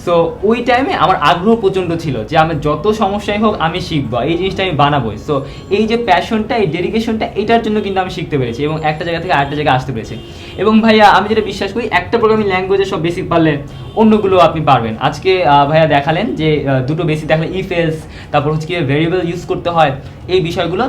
সো ওই টাইমে আমার আগ্রহ প্রচণ্ড ছিল যে আমি যত সমস্যাই হোক আমি শিখবো, এই জিনিসটা আমি বানাবোই। সো এই যে প্যাশনটা, এই ডেডিকেশনটা, এটার জন্য কিন্তু আমি শিখতে পেরেছি এবং একটা জায়গা থেকে আরেকটা জায়গায় আসতে পেরেছি। এবং ভাইয়া আমি যেটা বিশ্বাস করি, একটা প্রোগ্রামিং ল্যাঙ্গুয়েজের সব বেসিক পারলে অন্যগুলো আপনি পারবেন। আজকে ভাইয়া দেখালেন যে দুটো বেসিক দেখালেন, ইফ এলস, তারপর হচ্ছে কি ভেরিয়েবল ইউজ করতে হয়, এই বিষয়গুলো,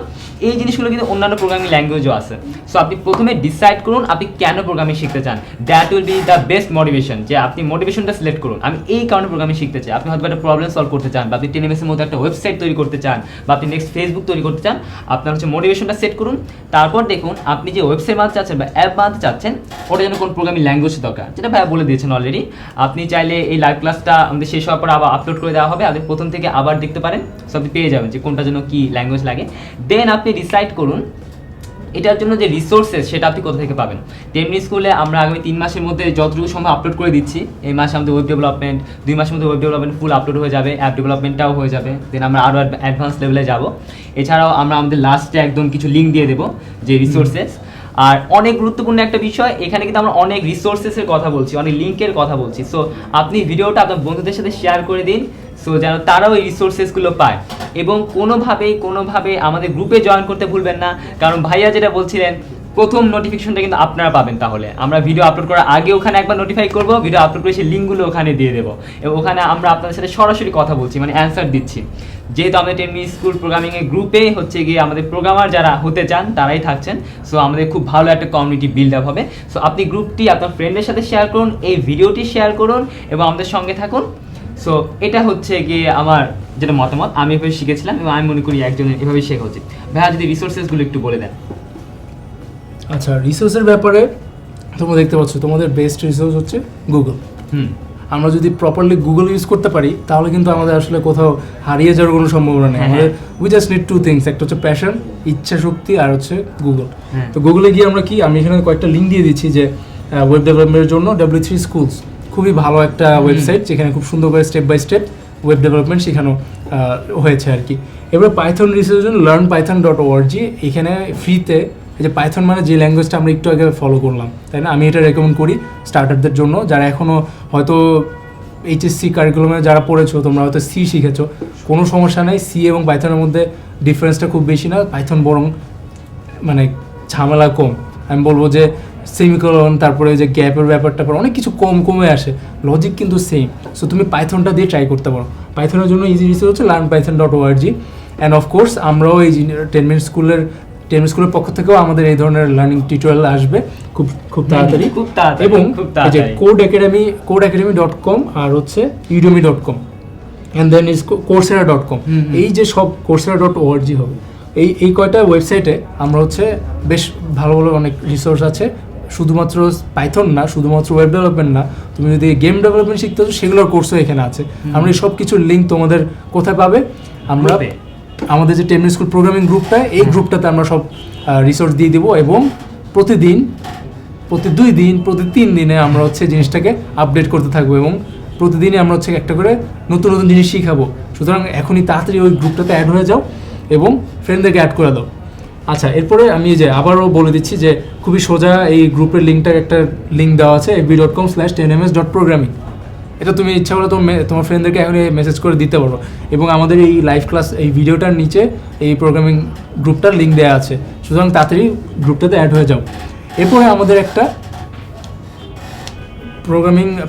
এই জিনিসগুলো কিন্তু অন্যান্য প্রোগ্রামিং ল্যাঙ্গুয়েজও আছে। সো আপনি প্রথমে ডিসাইড করুন আপনি কেন প্রোগ্রামিং শিখতে চান, that will be the best motivation, যে আপনি মোটিভেশনটা সিলেক্ট করুন। আমি এই কারণে প্রোগ্রামিং শিখতে চাই, আপনি হয়তো একটা প্রবলেম সলভ করতে চান, বা আপনি 10MS-এর মধ্যে একটা ওয়েবসাইট তৈরি করতে চান, বা আপনি নেক্সট ফেসবুক তৈরি করতে চান, আপনার হচ্ছে মোটিভেশনটা সেট করুন। তারপর দেখুন আপনি যে ওয়েবসাইট বানাতে চাচ্ছেন বা অ্যাপ বানাতে চাচ্ছেন, ওটা যেন কোন প্রোগ্রামিং ল্যাঙ্গুয়েজ দরকার, যেটা ভাইয়া বলে দিয়েছেন অলরেডি। আপনি চাইলে এই লাইভ ক্লাসটা আমাদের শেষ হওয়ার পর আবার আপলোড করে দেওয়া হবে, আপনি প্রথম থেকে আবার দেখতে পারেন, সো আপনি পেয়ে যাবেন যে কোনটা জন্য কী ল্যাঙ্গুয়েজ লাগে। দেন আপনি ডিসাইড করুন এটার জন্য যে রিসোর্সেস সেটা আপনি কোথা থেকে পাবেন। 10 স্কুলে আমরা আগামী 3 মাসের মধ্যে যতটুকু সম্ভব আপলোড করে দিচ্ছি। এই মাসে আমাদের ওয়েব ডেভেলপমেন্ট, 2 মাসের মধ্যে ওয়েব ডেভেলপমেন্ট ফুল আপলোড হয়ে যাবে, অ্যাপ ডেভেলপমেন্টটাও হয়ে যাবে, দেন আমরা আরও অ্যাডভান্স লেভেলে যাব। এছাড়াও আমরা আমাদের লাস্টে একদম কিছু লিঙ্ক দিয়ে দেবো যে রিসোর্সেস। আর অনেক গুরুত্বপূর্ণ একটা বিষয়, এখানে কিন্তু আমরা অনেক রিসোর্সেসের কথা বলছি, অনেক লিঙ্কের কথা বলছি। সো আপনি ভিডিওটা আপনার বন্ধুদের সাথে শেয়ার করে দিন, সো যেন তারাও এই রিসোর্সেসগুলো পায়। এবং কোনোভাবে আমাদের গ্রুপে জয়েন করতে ভুলবেন না, কারণ ভাইয়া যেটা বলছিলেন প্রথম নোটিফিকেশনটা কিন্তু আপনারা পাবেন। তাহলে আমরা ভিডিও আপলোড করার আগে ওখানে একবার নোটিফাই করবো, ভিডিও আপলোড করে সেই লিঙ্কগুলো ওখানে দিয়ে দেবো এবং ওখানে আমরা আপনাদের সাথে সরাসরি কথা বলছি, মানে অ্যান্সার দিচ্ছি। যেহেতু আমাদের 10 স্কুল প্রোগ্রামিংয়ের গ্রুপে হচ্ছে গিয়ে আমাদের প্রোগ্রামার যারা হতে চান তারাই থাকছেন, সো আমাদের খুব ভালো একটা কমিউনিটি বিল্ড আপ হবে। সো আপনি গ্রুপটি আপনার ফ্রেন্ডের সাথে শেয়ার করুন, এই ভিডিওটি শেয়ার করুন এবং আমাদের সঙ্গে থাকুন। সো এটা হচ্ছে গিয়ে আমার যেটা মতামত, আমি এভাবে শিখেছিলাম এবং আমি মনে করি একজনের এভাবেই শেখা উচিত। ভাইয়া যদি রিসোর্সেসগুলো একটু বলে দেন। আচ্ছা, রিসোর্সের ব্যাপারে তোমরা দেখতে পাচ্ছ তোমাদের বেস্ট রিসোর্স হচ্ছে গুগল। আমরা যদি প্রপারলি গুগল ইউজ করতে পারি তাহলে কিন্তু আমাদের আসলে কোথাও হারিয়ে যাওয়ার কোনো সম্ভাবনা নেই। আমাদের we just need to things, একটা হচ্ছে প্যাশন, ইচ্ছা শক্তি, আর হচ্ছে গুগল। তো গুগলে গিয়ে আমরা কি, আমি এখানে কয়েকটা লিঙ্ক দিয়ে দিচ্ছি যে ওয়েব ডেভেলপমেন্টের জন্য W3 স্কুলস খুবই ভালো একটা ওয়েবসাইট, যেখানে খুব সুন্দর করে step by step web development শেখানো হয়েছে আর কি। এবার পাইথন রিসার্চের জন্য learnpython.org, এখানে ফ্রিতে এই যে পাইথন মানে যে ল্যাঙ্গুয়েজটা আমরা একটু আগে ফলো করলাম, তাই না, আমি এটা রেকমেন্ড করি স্টার্টারদের জন্য, যারা এখনও হয়তো HSC কারিকুলামে যারা পড়েছো, তোমরা হয়তো সি শিখেছো, কোনো সমস্যা নেই, সি এবং পাইথনের মধ্যে ডিফারেন্সটা খুব বেশি না, পাইথন বরং মানে ঝামেলা কম। আমি বলবো যে সেমিকোলন, তারপরে যে গ্যাপের ব্যাপারটা অনেক কিছু কমে আসে, লজিক কিন্তু সেম। সো তুমি পাইথনটা দিয়ে ট্রাই করতে পারো। পাইথনের জন্য ইজি রিসোর্স হচ্ছে learnpython.org। অ্যান্ড অফকোর্স আমরাও এই 10 মিনিট স্কুলের পক্ষ থেকেও আমাদের এই ধরনের লার্নিং টিউটোরিয়াল আসবে খুব তাড়াতাড়ি। এবং এই যে codeacademy.com আর হচ্ছে udemy.com and then is coursera.com, এই যে সব coursera.org হবে, এই কয়টা ওয়েবসাইটে আমরা হচ্ছে বেশ ভালো ভালো অনেক রিসোর্স আছে। শুধুমাত্র পাইথন না, শুধুমাত্র ওয়েব ডেভেলপমেন্ট না, তুমি যদি গেম ডেভেলপমেন্ট শিখতে চাও সেগুলোর কোর্সও এখানে আছে। আমরা এই সব কিছুর লিঙ্ক তোমাদের কোথায় পাবে, আমরা আমাদের যে 10 মিনিট স্কুল প্রোগ্রামিং গ্রুপটা, এই গ্রুপটাতে আমরা সব রিসোর্স দিয়ে দিব। এবং প্রতি 2 দিন প্রতি 3 দিনে আমরা হচ্ছে জিনিসটাকে আপডেট করতে থাকবো, এবং প্রতিদিনই আমরা হচ্ছে একটা করে নতুন নতুন জিনিস শিখাবো। সুতরাং এখনই তাড়াতাড়ি ওই গ্রুপটাতে অ্যাড হয়ে যাও এবং ফ্রেন্ডদেরকে অ্যাড করে দাও। আচ্ছা, এরপরে আমি যে আবারও বলে দিচ্ছি যে খুবই সোজা এই গ্রুপের লিঙ্কটার একটা লিঙ্ক দেওয়া আছে fb.com/10ms.programming। এটা তুমি ইচ্ছা করলে তোমার ফ্রেন্ডদেরকে এখন মেসেজ করে দিতে পারো, এবং আমাদের এই লাইভ ক্লাস এই ভিডিওটার নিচে এই প্রোগ্রামিং গ্রুপটার লিঙ্ক দেওয়া আছে। সুতরাং তাড়াতাড়ি গ্রুপটাতে অ্যাড হয়ে যাও। এরপরে আমাদের একটা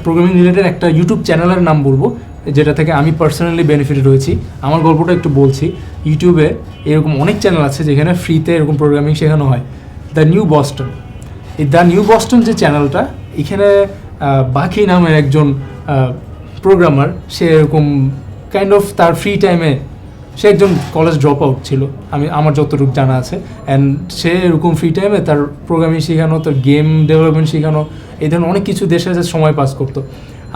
প্রোগ্রামিং রিলেটেড একটা ইউটিউব চ্যানেলের নাম বলবো, যেটা থেকে আমি পার্সোনালি বেনিফিটেড হয়েছি। আমার গল্পটা একটু বলছি। ইউটিউবে এরকম অনেক চ্যানেল আছে যেখানে ফ্রিতে এরকম প্রোগ্রামিং শেখানো হয়। দ্য নিউ বস্টন যে চ্যানেলটা, এখানে বাকি নামের একজন প্রোগ্রামার, সে এরকম কাইন্ড অফ তার ফ্রি টাইমে, সে একজন কলেজ ড্রপ আউট ছিল আমার যতটুকু জানা আছে, অ্যান্ড সে এরকম ফ্রি টাইমে তার প্রোগ্রামিং শেখানো, তার গেম ডেভেলপমেন্ট শেখানো, এই ধরনের অনেক কিছু দেশে সময় পাস করতো।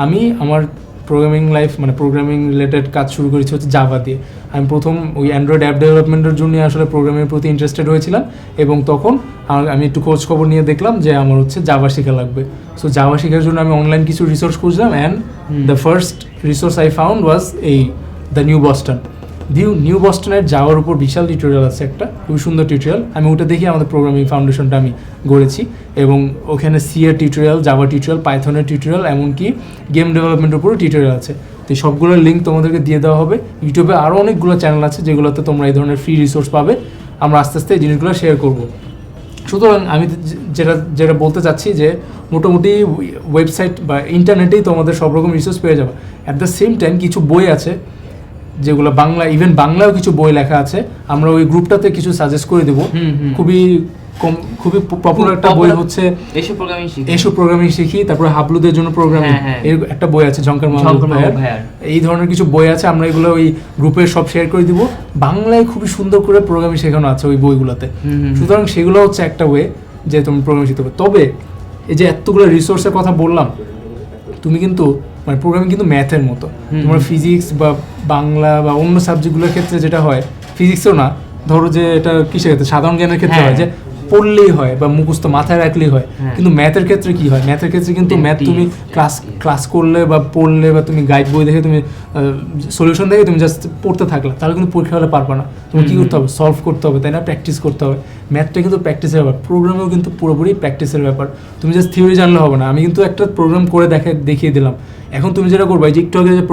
আমি আমার প্রোগ্রামিং লাইফ মানে প্রোগ্রামিং রিলেটেড কাজ শুরু করেছি হচ্ছে জাভা দিয়ে। আমি প্রথম ওই অ্যান্ড্রয়েড অ্যাপ ডেভেলপমেন্টের জন্য আসলে প্রোগ্রামিংয়ের প্রতি ইন্টারেস্টেড হয়েছিলাম, এবং তখন আমি একটু খোঁজ খবর নিয়ে দেখলাম যে আমার হচ্ছে জাভা শেখা লাগবে। সো জাভা শেখার জন্য আমি অনলাইন কিছু রিসোর্স খুঁজলাম, and the first resource I found was এই দ্য নিউ বস্টনের জাভার উপর বিশাল টিউটোরিয়াল আছে, একটা খুবই সুন্দর টিউটোরিয়াল। আমি ওটা দেখি আমাদের প্রোগ্রামিং ফাউন্ডেশনটা আমি গড়েছি, এবং ওখানে সি এর টিউটোরিয়াল, জাভা টিউটোরিয়াল, পাইথনের টিউটোরিয়াল, এমনকি গেম ডেভেলপমেন্টের উপরও টিউটোরিয়াল আছে। তো এই সবগুলোর লিঙ্ক তোমাদেরকে দিয়ে দেওয়া হবে। ইউটিউবে আরও অনেকগুলো চ্যানেল আছে যেগুলোতে তোমরা এই ধরনের ফ্রি রিসোর্স পাবে। আমরা আস্তে আস্তে এই জিনিসগুলো শেয়ার করব। সুতরাং আমি যেটা বলতে চাচ্ছি যে মোটামুটি ওয়েবসাইট বা ইন্টারনেটেই তোমাদের সব রকম রিসোর্স পেয়ে যাবে। অ্যাট দ্য সেম টাইম কিছু বই আছে যেগুলো ইভেন বাংলায়ও কিছু বই লেখা আছে, আমরা ওই গ্রুপটাতে কিছু সাজেস্ট করে দেবো। খুবই পপুলার একটা বই হচ্ছে এসো প্রোগ্রামিং শিখি, তারপরে হাবলুদের জন্য প্রোগ্রামিং, এর একটা বই আছে ঝঙ্কার মাহমুদ ভাইয়ার। এই ধরনের কিছু বই আছে, আমরা এগুলো ওই গ্রুপে সব শেয়ার করে দিব। বাংলায় খুবই সুন্দর করে প্রোগ্রামিং শেখানো আছে ওই বইগুলোতে। সুতরাং সেগুলো হচ্ছে একটা ওয়ে যে তুমি প্রোগ্রামিং শিখতে পারো। তবে এই যে এতগুলো রিসোর্সের কথা বললাম, তুমি কিন্তু মানে প্রোগ্রামিং কিন্তু ম্যাথের মতো। তোমার ফিজিক্স বা বাংলা বা অন্য সাবজেক্টগুলোর ক্ষেত্রে যেটা হয়, ফিজিক্সও না, ধরো যে এটা কিসের ক্ষেত্রে, সাধারণ জ্ঞানের ক্ষেত্রে হয় যে পড়লেই হয় বা মুখস্থ মাথায় রাখলেই হয়। কিন্তু ম্যাথের ক্ষেত্রে কি হয়, ম্যাথের ক্ষেত্রে কিন্তু ম্যাথ তুমি ক্লাস করলে বা পড়লে বা তুমি গাইড বই দেখে তুমি সলিউশন দেখে তুমি জাস্ট পড়তে থাকলে, তাহলে কিন্তু পরীক্ষা হলে পারবে না। তুমি কী করতে হবে, সলভ করতে হবে, তাই না, প্র্যাকটিস করতে হবে। ম্যাথটা কিন্তু প্র্যাকটিসের ব্যাপার, প্রোগ্রামেও কিন্তু পুরোপুরি প্র্যাকটিসের ব্যাপার। তুমি জাস্ট থিওরি জানলে হবে না। আমি কিন্তু একটা প্রোগ্রাম করে দেখিয়ে দিলাম। এখন তুমি যেটা করবে, যে একটু আগে যে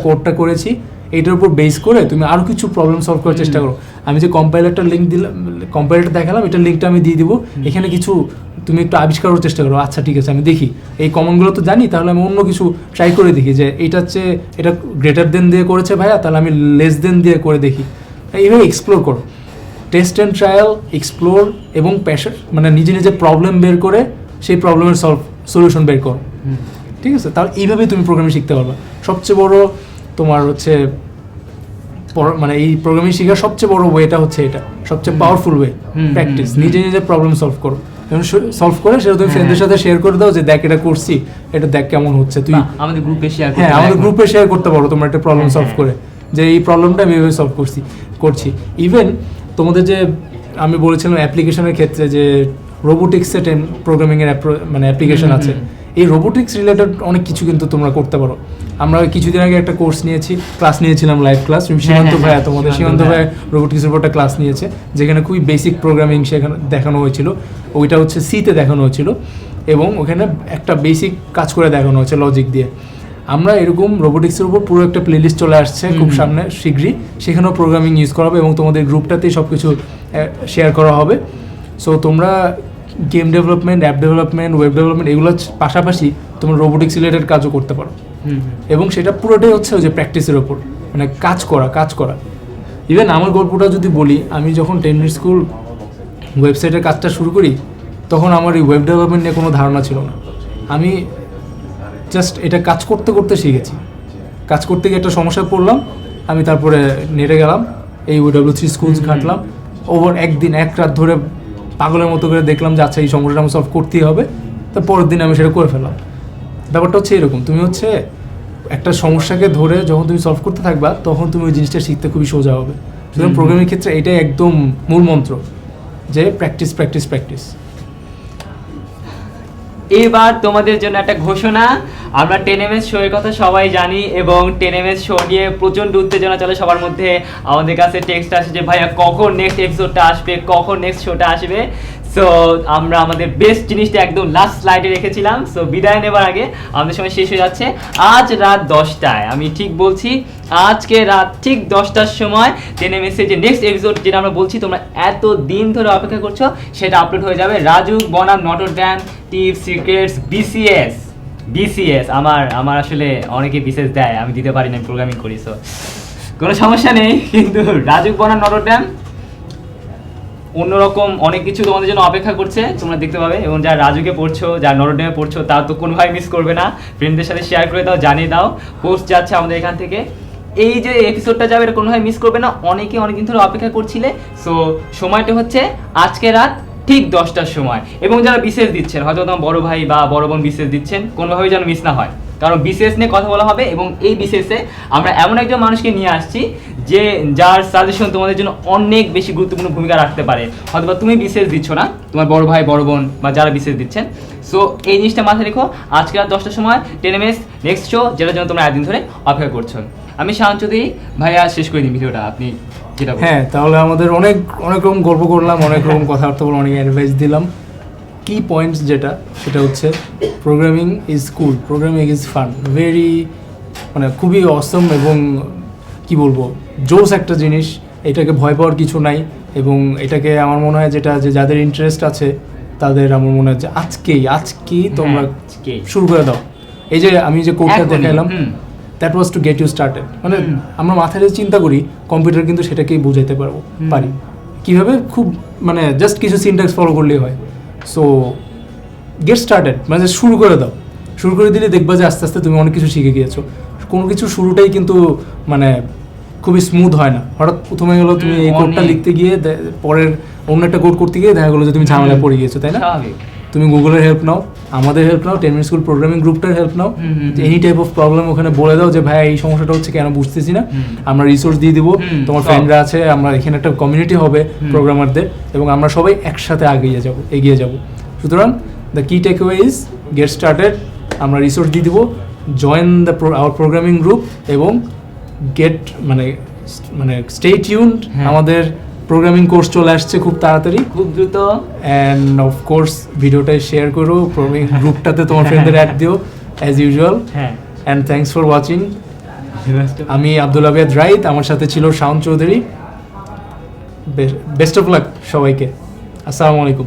কোডটা করেছি, এইটার উপর বেস করে তুমি আরও কিছু প্রবলেম সলভ করার চেষ্টা করো। আমি যে কম্পাইলারটার লিঙ্ক দিলাম, কম্পাইলারটা দেখালাম, এটার লিঙ্কটা আমি দিয়ে দিব। এখানে কিছু তুমি একটু আবিষ্কার করার চেষ্টা করো। আচ্ছা ঠিক আছে, আমি দেখি এই কমনগুলো তো জানি, তাহলে আমি অন্য কিছু ট্রাই করে দেখি যে এটা গ্রেটার দেন দিয়ে করেছে ভাইয়া, তাহলে আমি লেস দেন দিয়ে করে দেখি। এইভাবে এক্সপ্লোর করো, টেস্ট অ্যান্ড ট্রায়াল, এক্সপ্লোর এবং প্যাশন, মানে নিজে প্রবলেম বের করে সেই প্রবলেমের সলিউশন বের করো। ঠিক আছে, তাহলে এইভাবেই তুমি প্রোগ্রামিং শিখতে পারবে। সবচেয়ে বড় তোমার হচ্ছে মানে এই প্রোগ্রামিং শেখার সবচেয়ে বড় ওয়েটা হচ্ছে এটা, সবচেয়ে পাওয়ারফুল ওয়ে, প্র্যাকটিস। নিজে প্রবলেম সলভ করো, এবং সলভ করে সেটা তুমি ফ্রেন্ডদের সাথে শেয়ার করে দাও যে দেখ এটা করছি, এটা দেখ কেমন হচ্ছে। তুই আমাদের গ্রুপে শেয়ার হ্যাঁ আমাদের গ্রুপে শেয়ার করতে পারো তোমার একটা প্রবলেম সলভ করে, যে এই প্রবলেমটা আমি এভাবে সলভ করছি। ইভেন তোমাদের যে আমি বলেছিলাম অ্যাপ্লিকেশনের ক্ষেত্রে যে রোবোটিক্সে প্রোগ্রামিংয়ের মানে অ্যাপ্লিকেশন আছে, এই রোবোটিক্স রিলেটেড অনেক কিছু কিন্তু তোমরা করতে পারো। আমরা কিছুদিন আগে একটা কোর্স ক্লাস নিয়েছিলাম, লাইভ ক্লাস। সীমান্ত ভাইয়া, তোমাদের সীমান্ত ভাইয়া রোবোটিক্সের উপর একটা ক্লাস নিয়েছে, যেখানে খুবই বেসিক প্রোগ্রামিং সেখানে দেখানো হয়েছিল। ওইটা হচ্ছে সিতে দেখানো হয়েছিল, এবং ওখানে একটা বেসিক কাজ করে দেখানো হয়েছে লজিক দিয়ে। আমরা এরকম রোবোটিক্সের উপর পুরো একটা প্লেলিস্ট চলে আসছে খুব সামনে শীঘ্রই, সেখানেও প্রোগ্রামিং ইউজ করা হবে এবং তোমাদের গ্রুপটাতেই সব কিছু শেয়ার করা হবে। সো তোমরা game development, app development, web development এগুলোর পাশাপাশি তোমরা রোবোটিক্স রিলেটেড কাজও করতে পারো। এবং সেটা পুরোটাই হচ্ছে ওই যে প্র্যাকটিসের ওপর, মানে কাজ করা। ইভেন আমার গল্পটা যদি বলি, আমি যখন 10 মিনিট স্কুল ওয়েবসাইটের কাজটা শুরু করি, তখন আমার এই ওয়েব ডেভেলপমেন্ট নিয়ে কোনো ধারণা ছিল না। আমি জাস্ট এটা কাজ করতে শিখেছি। কাজ করতে গিয়ে একটা সমস্যায় পড়লাম, আমি তারপরে নেটে গেলাম, এই OW3 স্কুলস ঘাঁটলাম, ওভার এক রাত ধরে পাগলের মতো করে দেখলাম যে আচ্ছা এই সমস্যাটা আমি সলভ করতেই হবে। তো পরের দিন আমি সেটা করে ফেললাম। ব্যাপারটা হচ্ছে এরকম, তুমি হচ্ছে একটা সমস্যাকে ধরে যখন তুমি সলভ করতে থাকবা, তখন তুমি ওই জিনিসটা শিখতে খুবই সোজা হবে। সুতরাং প্রোগ্রামিং ক্ষেত্রে এটাই একদম মূল মন্ত্র, যে প্র্যাকটিস। এবার তোমাদের জন্য একটা ঘোষণা। আমরা 10ms শো এর কথা সবাই জানি, এবং 10ms শো নিয়ে প্রচণ্ড উত্তেজনা চলে সবার মধ্যে। আমাদের কাছে টেক্সট আসে যে ভাইয়া কখন নেক্সট এপিসোডটা আসবে, কখন নেক্সট শোটা আসবে। সো আমরা আমাদের বেস্ট জিনিসটা একদম লাস্ট স্লাইডে রেখেছিলাম। সো বিদায় নেবার আগে আমাদের সময় শেষ হয়ে যাচ্ছে। আজ রাত 10টায়, আমি ঠিক বলছি, আজকে রাত ঠিক 10টার সময় 10ms যে নেক্সট এপিসোড যেটা আমরা বলছি তোমরা এত দিন ধরে অপেক্ষা করছো, সেটা আপলোড হয়ে যাবে। রাজু বনাম নটরডেম টিপস সিক্রেটস বিসিএস। আমার আসলে অনেকে বিশেষ দেয়, আমি দিতে পারি না, প্রোগ্রামিং করি, সো কোনো সমস্যা নেই। কিন্তু রাজু বনাম নটরডেম অন্যরকম অনেক কিছু তোমাদের জন্য অপেক্ষা করছে, তোমরা দেখতে পাবে। এবং যারা রাজুকে পড়ছো, যারা নটরডেমে পড়ছো, তারা তো কোনোভাবে মিস করবে না। ফ্রেন্ডদের সাথে শেয়ার করে দাও, জানিয়ে দাও, পোস্ট যাচ্ছে আমাদের এখান থেকে। এই যে এপিসোডটা যাবে এটা কোনোভাবে মিস করবে না। অনেকে অনেকদিন ধরে অপেক্ষা করছিলে। সো সময়টা হচ্ছে আজকে রাত ঠিক 10টার সময়। এবং যারা বিশেষ দিচ্ছেন, হয়তো তোমার বড় ভাই বা বড় বোন বিশেষ দিচ্ছেন, কোনোভাবে যেন মিস না হয়, কারণ বিশেষ নিয়ে কথা বলা হবে। এবং এই বিশেষে আমরা এমন একজন মানুষকে নিয়ে আসছি যার সাজেশন তোমাদের জন্য অনেক বেশি গুরুত্বপূর্ণ ভূমিকা রাখতে পারে। হয়তো তুমি বিশেষ দিচ্ছ না, তোমার বড় ভাই বড় বোন বা যারা বিশেষ দিচ্ছেন। সো এই জিনিসটা মাথায় রেখো, আজকে রাত 10টার সময় 10ms নেক্সট শো, যেটার জন্য তোমরা একদিন ধরে অপেক্ষা করছো। আমি শান্ত চৌধুরী, ভাইয়া শেষ করে দিই ভিডিওটা, আপনি যেটা হ্যাঁ, তাহলে আমাদের অনেক রকম গল্প করলাম, অনেক রকম কথাবার্তা বললাম, অনেক অ্যাডভাইস দিলাম। কি পয়েন্টস যেটা, সেটা হচ্ছে programming is cool, programming is fun, মানে খুবই অসম এবং কি বলবো, জোস একটা জিনিস। এটাকে ভয় পাওয়ার কিছু নাই। এবং এটাকে আমার মনে হয় যে যাদের ইন্টারেস্ট আছে তাদের আমার মনে হয় যে আজকেই তোমরা শুরু করে দাও। এই যে আমি যে কোডটা দেখালাম, that was to get you started. মানে আমরা মাথায় চিন্তা করি, কম্পিউটার কিন্তু সেটাকেই বুঝাইতে পারি কীভাবে, খুব মানে জাস্ট কিছু সিনট্যাক্স ফলো করলেই হয়। সো গেট স্টার্টেড, মানে শুরু করে দাও। শুরু করে দিলে দেখবা যে আস্তে আস্তে তুমি অনেক কিছু শিখে গিয়েছো। কোনো কিছু শুরুটাই কিন্তু মানে খুবই স্মুথ হয় না। হঠাৎ প্রথমে গেলো তুমি এই কোডটা লিখতে গিয়ে, পরের অন্য একটা কোড করতে গিয়ে দেখা গেলো যে তুমি ঝামেলায় পড়ে গিয়েছো, তাই না? তুমি গুগলের হেল্প নাও, আমাদের হেল্প নাও, 10 মিনিট স্কুল প্রোগ্রামিং গ্রুপটার হেল্প নাও। এনি টাইপ অফ প্রবলেম ওখানে বলে দাও যে ভাই এই সমস্যাটা হচ্ছে, কেন বুঝতেছি না, আমরা রিসোর্স দিয়ে দিব। তোমার ফ্রেন্ডরা আছে, আমরা এখানে একটা কমিউনিটি হবে প্রোগ্রামারদের, এবং আমরা সবাই একসাথে এগিয়ে যাব। সুতরাং দ্য কি টেকঅ্যাওয়ে ইজ গেট স্টার্টেড। আমরা রিসোর্স দিয়ে দিব, জয়েন আওয়ার প্রোগ্রামিং গ্রুপ, এবং মানে স্টে টিউনড। আমাদের প্রোগ্রামিং কোর্স চলে আসছে খুব তাড়াতাড়ি, খুব দ্রুত। অ্যান্ড অফকোর্স ভিডিওটা শেয়ার করো, প্রোগ্রামিং গ্রুপটাতে তোমার ফ্রেন্ডদের অ্যাড দিও as usual. And thanks for watching. আমি আব্দুল আবিয়াদ রাইত, আমার সাথে ছিল Shaon Chowdhury. Best of luck সবাইকে। আসসালামু আলাইকুম।